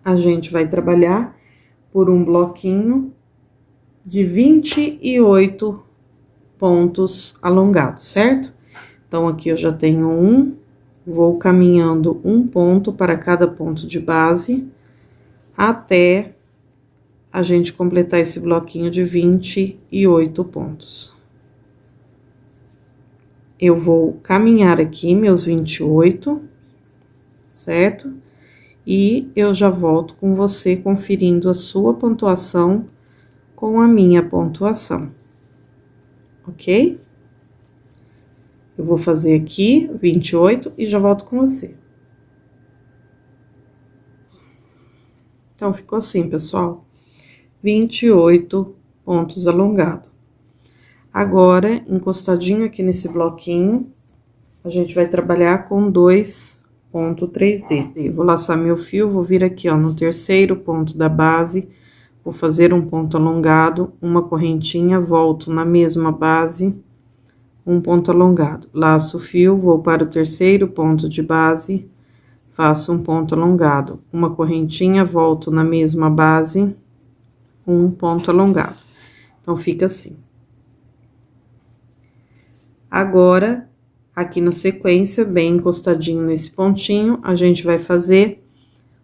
a gente vai trabalhar por um bloquinho de 28 pontos alongados, certo? Então, aqui eu já tenho um, vou caminhando um ponto para cada ponto de base, até a gente completar esse bloquinho de 28 pontos. Eu vou caminhar aqui meus 28, certo? E eu já volto com você conferindo a sua pontuação com a minha pontuação, ok? Eu vou fazer aqui 28 e já volto com você. Então, ficou assim, pessoal. 28 pontos alongados. Agora, encostadinho aqui nesse bloquinho, a gente vai trabalhar com 2 ponto 3D. Eu vou laçar meu fio, vou vir aqui, ó, no terceiro ponto da base, vou fazer um ponto alongado, uma correntinha, volto na mesma base, um ponto alongado. Laço o fio, vou para o terceiro ponto de base, faço um ponto alongado. Uma correntinha, volto na mesma base, um ponto alongado. Então, fica assim. Agora, aqui na sequência, bem encostadinho nesse pontinho, a gente vai fazer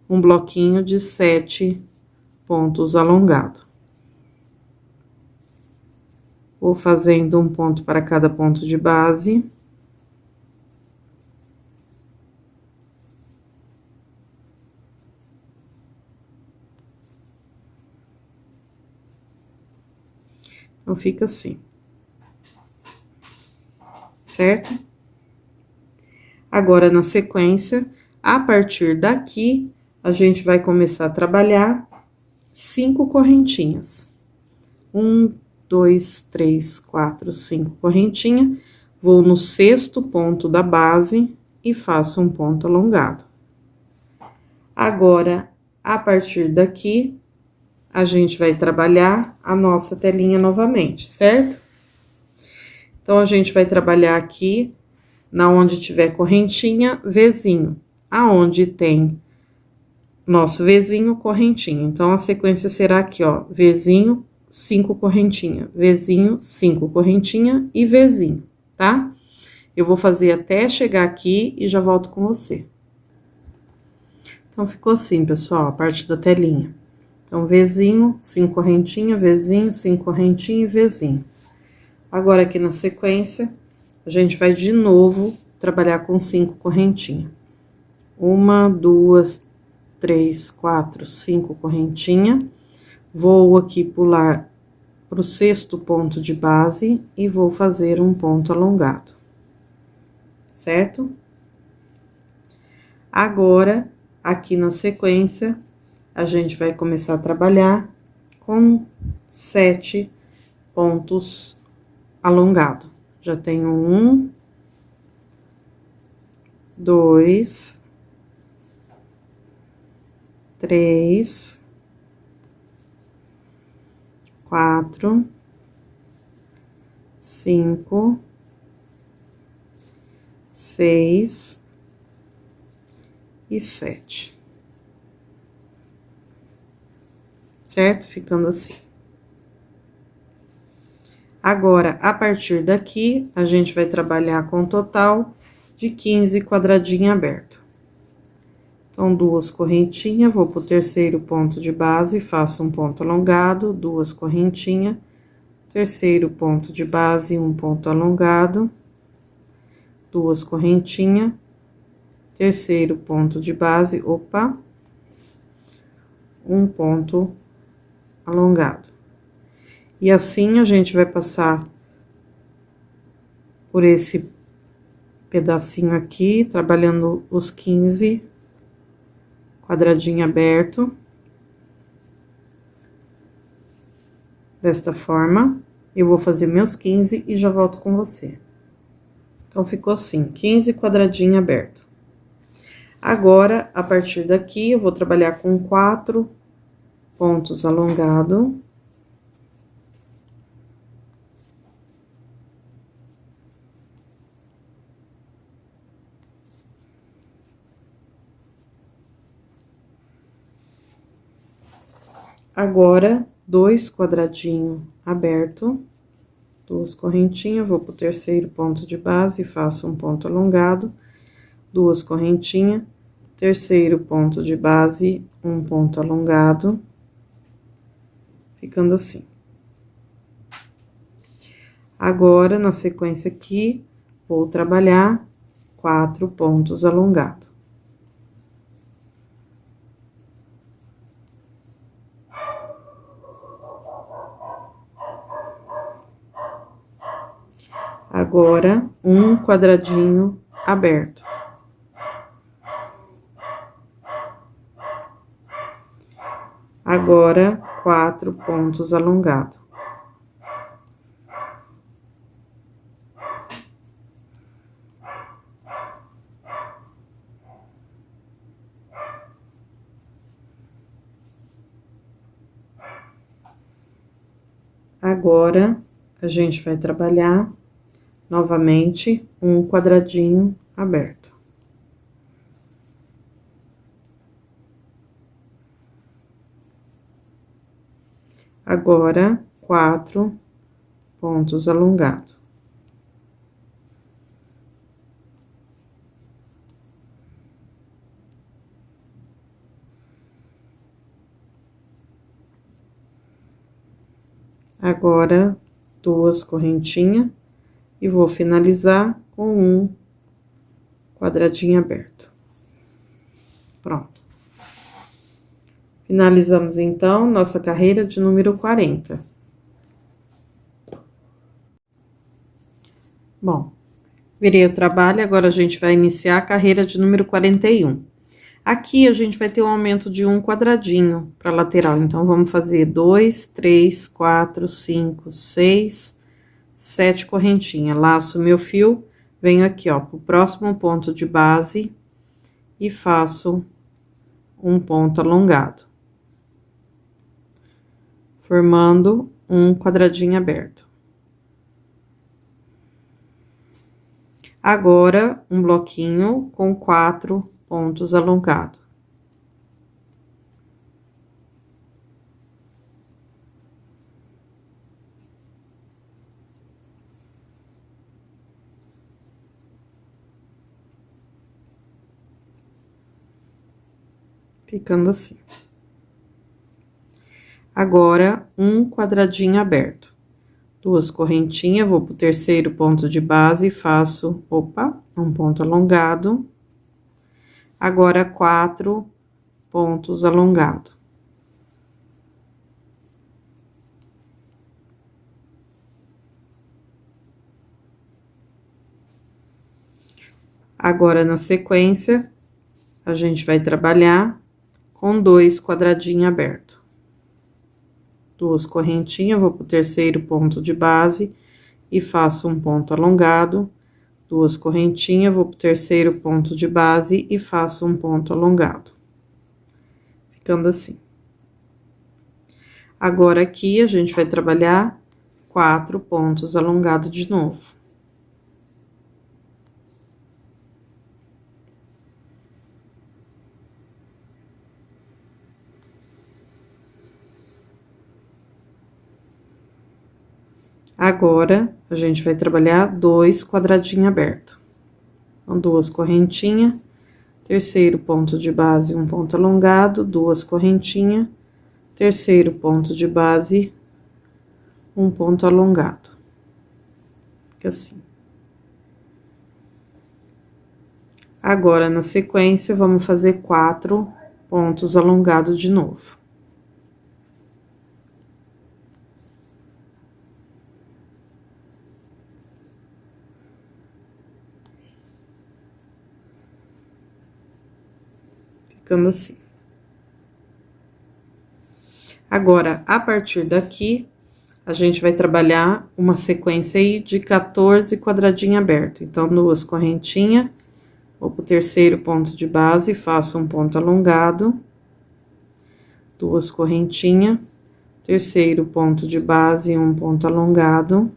um bloquinho de 7 pontos alongados. Vou fazendo um ponto para cada ponto de base. Então, fica assim. Certo? Agora, na sequência, a partir daqui, a gente vai começar a trabalhar 5 correntinhas. 1, 2, 3, 4, 5 correntinhas. Vou no 6º ponto da base e faço um ponto alongado. Agora, a partir daqui, a gente vai trabalhar a nossa telinha novamente, certo? Então, a gente vai trabalhar aqui, na onde tiver correntinha, Vzinho. Aonde tem nosso Vzinho, correntinha. Então, a sequência será aqui, ó, Vzinho, 5 correntinha, Vzinho, 5 correntinha e Vzinho, tá? Eu vou fazer até chegar aqui e já volto com você. Então, ficou assim, pessoal, a parte da telinha. Então, Vzinho, 5 correntinha, Vzinho, 5 correntinha e Vzinho. Agora, aqui na sequência, a gente vai de novo trabalhar com 5 correntinha. 1, 2, 3, 4, 5 correntinha. Vou aqui pular pro 6º ponto de base e vou fazer um ponto alongado. Certo? Agora, aqui na sequência, a gente vai começar a trabalhar com 7 pontos alongados. Já tenho 1, 2, 3, 4, 5, 6 e 7. Certo? Ficando assim. Agora, a partir daqui, a gente vai trabalhar com um total de 15 quadradinhos abertos. Então, 2 correntinhas, vou pro 3º ponto de base, faço um ponto alongado, 2 correntinhas, 3º ponto de base, um ponto alongado, 2 correntinhas, 3º ponto de base, opa, um ponto alongado. E assim, a gente vai passar por esse pedacinho aqui, trabalhando os 15 quadradinho aberto. Desta forma, eu vou fazer meus 15 e já volto com você. Então, ficou assim, 15 quadradinho aberto. Agora, a partir daqui, eu vou trabalhar com 4 pontos alongados. Agora, 2 quadradinhos aberto, 2 correntinhas, vou pro 3º ponto de base, faço um ponto alongado, 2 correntinhas, 3º ponto de base, um ponto alongado, ficando assim. Agora, na sequência aqui, vou trabalhar 4 pontos alongados. Agora, um quadradinho aberto. Agora, 4 pontos alongados. Agora, a gente vai trabalhar novamente um quadradinho aberto. Agora, 4 pontos alongados. Agora, 2 correntinhas e vou finalizar com um quadradinho aberto. Pronto. Finalizamos, então, nossa carreira de número 40. Bom, virei o trabalho, agora a gente vai iniciar a carreira de número 41. Aqui a gente vai ter um aumento de um quadradinho para lateral, então vamos fazer 2, 3, 4, 5, 6, 7 correntinhas. Laço meu fio, venho aqui, ó, pro próximo ponto de base e faço um ponto alongado, formando um quadradinho aberto. Agora, um bloquinho com 4 pontos alongados. Ficando assim. Agora, um quadradinho aberto. 2 correntinhas, vou pro terceiro ponto de base e faço, opa, um ponto alongado. Agora, 4 pontos alongados. Agora, na sequência, a gente vai trabalhar com 2 quadradinhos abertos. 2 correntinhas, vou pro terceiro ponto de base e faço um ponto alongado. 2 correntinhas, vou pro terceiro ponto de base e faço um ponto alongado. Ficando assim. Agora, aqui, a gente vai trabalhar 4 pontos alongados de novo. Agora, a gente vai trabalhar 2 quadradinhos abertos. Então, 2 correntinhas, terceiro ponto de base, um ponto alongado, 2 correntinhas, terceiro ponto de base, um ponto alongado. Fica assim. Agora, na sequência, vamos fazer 4 pontos alongados de novo. Ficando assim. Agora, a partir daqui, a gente vai trabalhar uma sequência aí de 14 quadradinhos abertos. Então, 2 correntinhas, vou pro terceiro ponto de base, faço um ponto alongado, 2 correntinhas, terceiro ponto de base, um ponto alongado.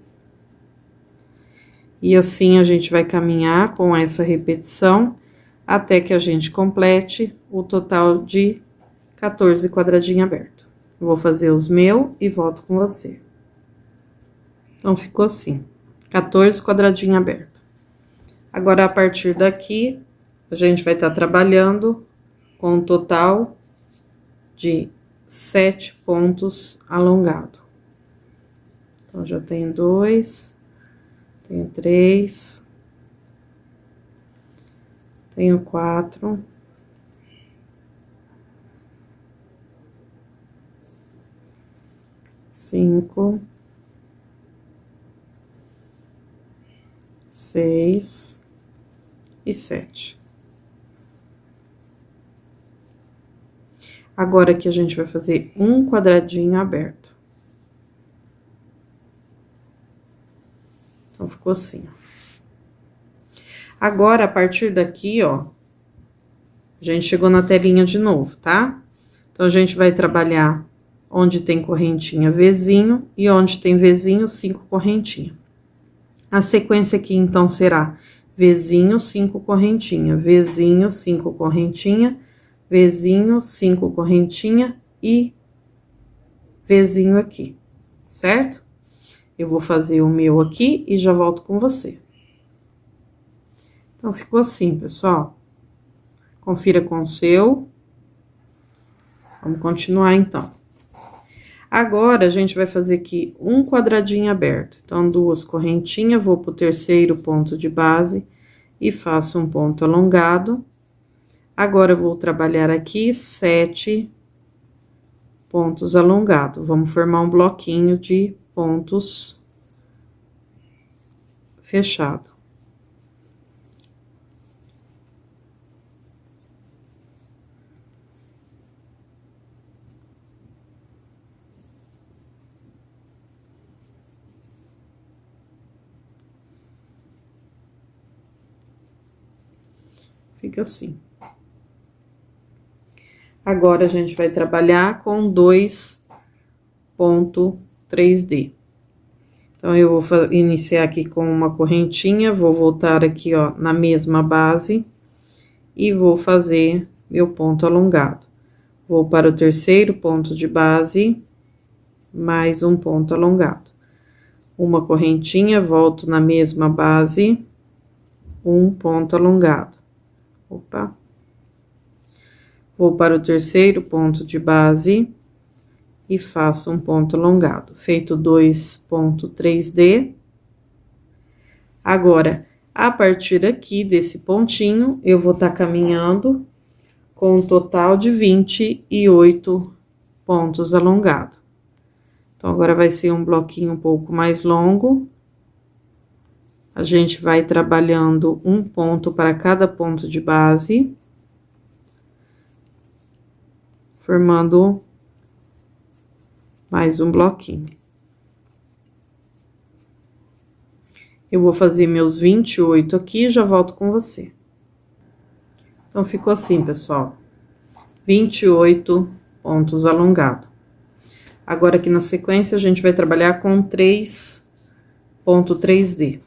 E assim, a gente vai caminhar com essa repetição até que a gente complete o total de 14 quadradinhos abertos. Vou fazer os meus e volto com você. Então, ficou assim, 14 quadradinhos abertos. Agora, a partir daqui, a gente vai estar trabalhando com um total de 7 pontos alongados. Então, já tenho 2, tenho 3... Tenho 4, 5, 6 e 7. Agora aqui a gente vai fazer um quadradinho aberto. Então, ficou assim, ó. Agora, a partir daqui, ó, a gente chegou na telinha de novo, tá? Então, a gente vai trabalhar onde tem correntinha Vzinho e onde tem Vzinho, 5 correntinhas. A sequência aqui, então, será Vzinho, 5 correntinha, Vzinho, 5 correntinha, Vzinho, 5 correntinha e Vzinho aqui, certo? Eu vou fazer o meu aqui e já volto com você. Então, ficou assim, pessoal. Confira com o seu. Vamos continuar, então. Agora, a gente vai fazer aqui um quadradinho aberto. Então, 2 correntinhas, vou pro terceiro ponto de base e faço um ponto alongado. Agora, eu vou trabalhar aqui 7 pontos alongados. Vamos formar um bloquinho de pontos fechado. fica assim. Agora, a gente vai trabalhar com 2.3D. Então, eu vou iniciar aqui com uma correntinha, vou voltar aqui, ó, na mesma base e vou fazer meu ponto alongado. Vou para o terceiro ponto de base, mais um ponto alongado. Uma correntinha, volto na mesma base, um ponto alongado. Opa! Vou para o terceiro ponto de base e faço um ponto alongado. Feito 2.3D. Agora, a partir aqui desse pontinho, eu vou estar caminhando com um total de 28 pontos alongados. Então, agora vai ser um bloquinho um pouco mais longo. A gente vai trabalhando um ponto para cada ponto de base, formando mais um bloquinho. Eu vou fazer meus 28 aqui e já volto com você. Então, ficou assim, pessoal. 28 pontos alongados. Agora, aqui na sequência, a gente vai trabalhar com 3.3D.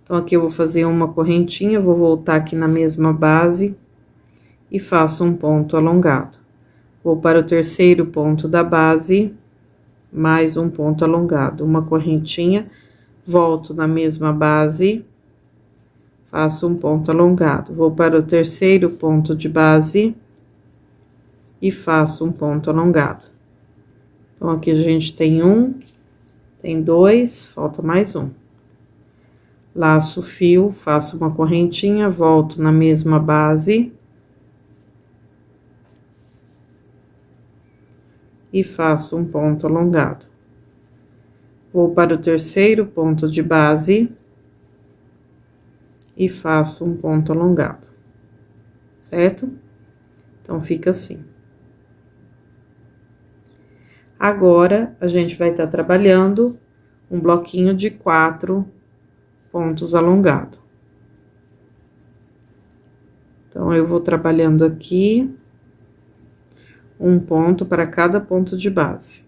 Então, aqui eu vou fazer uma correntinha, vou voltar aqui na mesma base e faço um ponto alongado. Vou para o terceiro ponto da base, mais um ponto alongado, uma correntinha, volto na mesma base, faço um ponto alongado. Vou para o terceiro ponto de base e faço um ponto alongado. Então, aqui a gente tem tem 2, falta mais um. Laço o fio, faço uma correntinha, volto na mesma base e faço um ponto alongado. Vou para o terceiro ponto de base e faço um ponto alongado, certo? Então, fica assim. Agora, a gente vai estar trabalhando um bloquinho de 4 pontos alongados. Então, eu vou trabalhando aqui um ponto para cada ponto de base.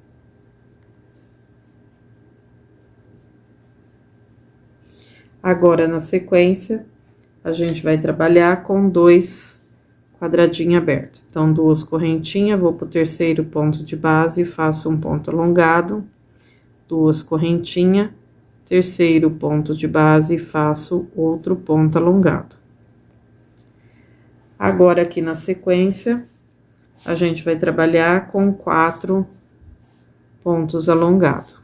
Agora, na sequência, a gente vai trabalhar com 2 quadradinhos abertos. Então, 2 correntinhas, vou pro terceiro ponto de base, faço um ponto alongado, 2 correntinhas, terceiro ponto de base, faço outro ponto alongado. Agora, aqui na sequência, a gente vai trabalhar com 4 pontos alongados.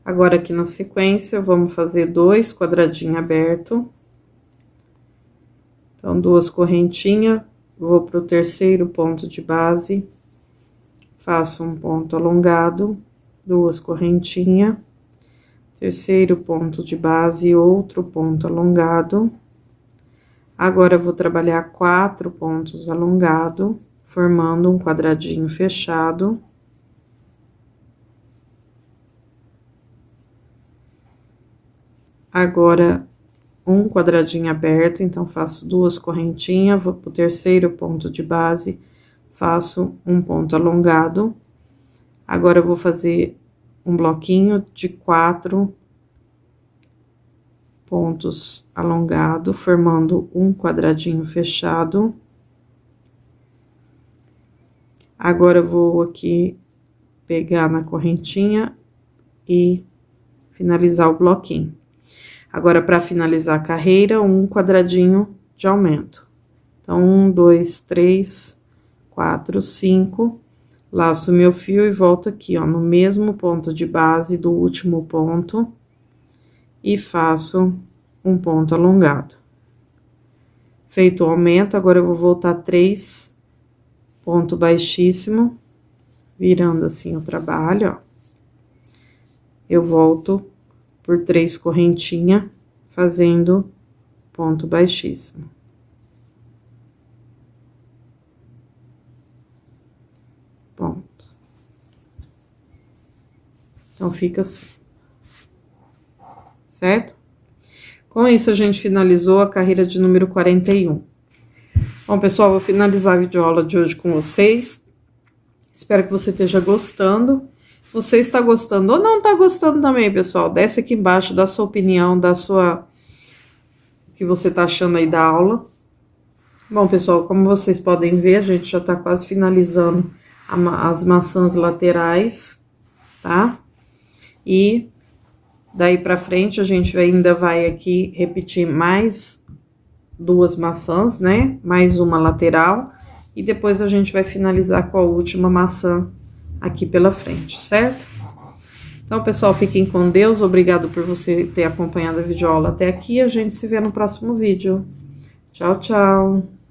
Agora, aqui na sequência, vamos fazer 2 quadradinhos abertos. Então, 2 correntinhas, vou pro terceiro ponto de base, faço um ponto alongado, 2 correntinhas, terceiro ponto de base, outro ponto alongado. Agora, eu vou trabalhar 4 pontos alongados, formando um quadradinho fechado. Agora, um quadradinho aberto, então, faço 2 correntinhas, vou pro terceiro ponto de base, faço um ponto alongado. Agora, eu vou fazer um bloquinho de 4 pontos alongados, formando um quadradinho fechado. Agora, eu vou aqui pegar na correntinha e finalizar o bloquinho. Agora, para finalizar a carreira, um quadradinho de aumento. Então, 1, 2, 3, 4, 5. Laço meu fio e volto aqui, ó, no mesmo ponto de base do último ponto. E faço um ponto alongado. Feito o aumento, agora eu vou voltar 3 ponto baixíssimo, virando assim o trabalho, ó, eu volto por 3 correntinhas, fazendo ponto baixíssimo. Ponto. Então, fica assim. Certo? Com isso, a gente finalizou a carreira de número 41. Bom, pessoal, vou finalizar a videoaula de hoje com vocês. Espero que você esteja gostando. Você está gostando ou não está gostando também, pessoal? Desce aqui embaixo, dá sua opinião, dá sua... o que você tá achando aí da aula. Bom, pessoal, como vocês podem ver, a gente já tá quase finalizando as maçãs laterais, tá? E daí pra frente, a gente ainda vai aqui repetir mais 2 maçãs, né? Mais uma lateral. E depois a gente vai finalizar com a última maçã aqui pela frente, certo? Então, pessoal, fiquem com Deus. Obrigado por você ter acompanhado a videoaula até aqui. A gente se vê no próximo vídeo. Tchau, tchau!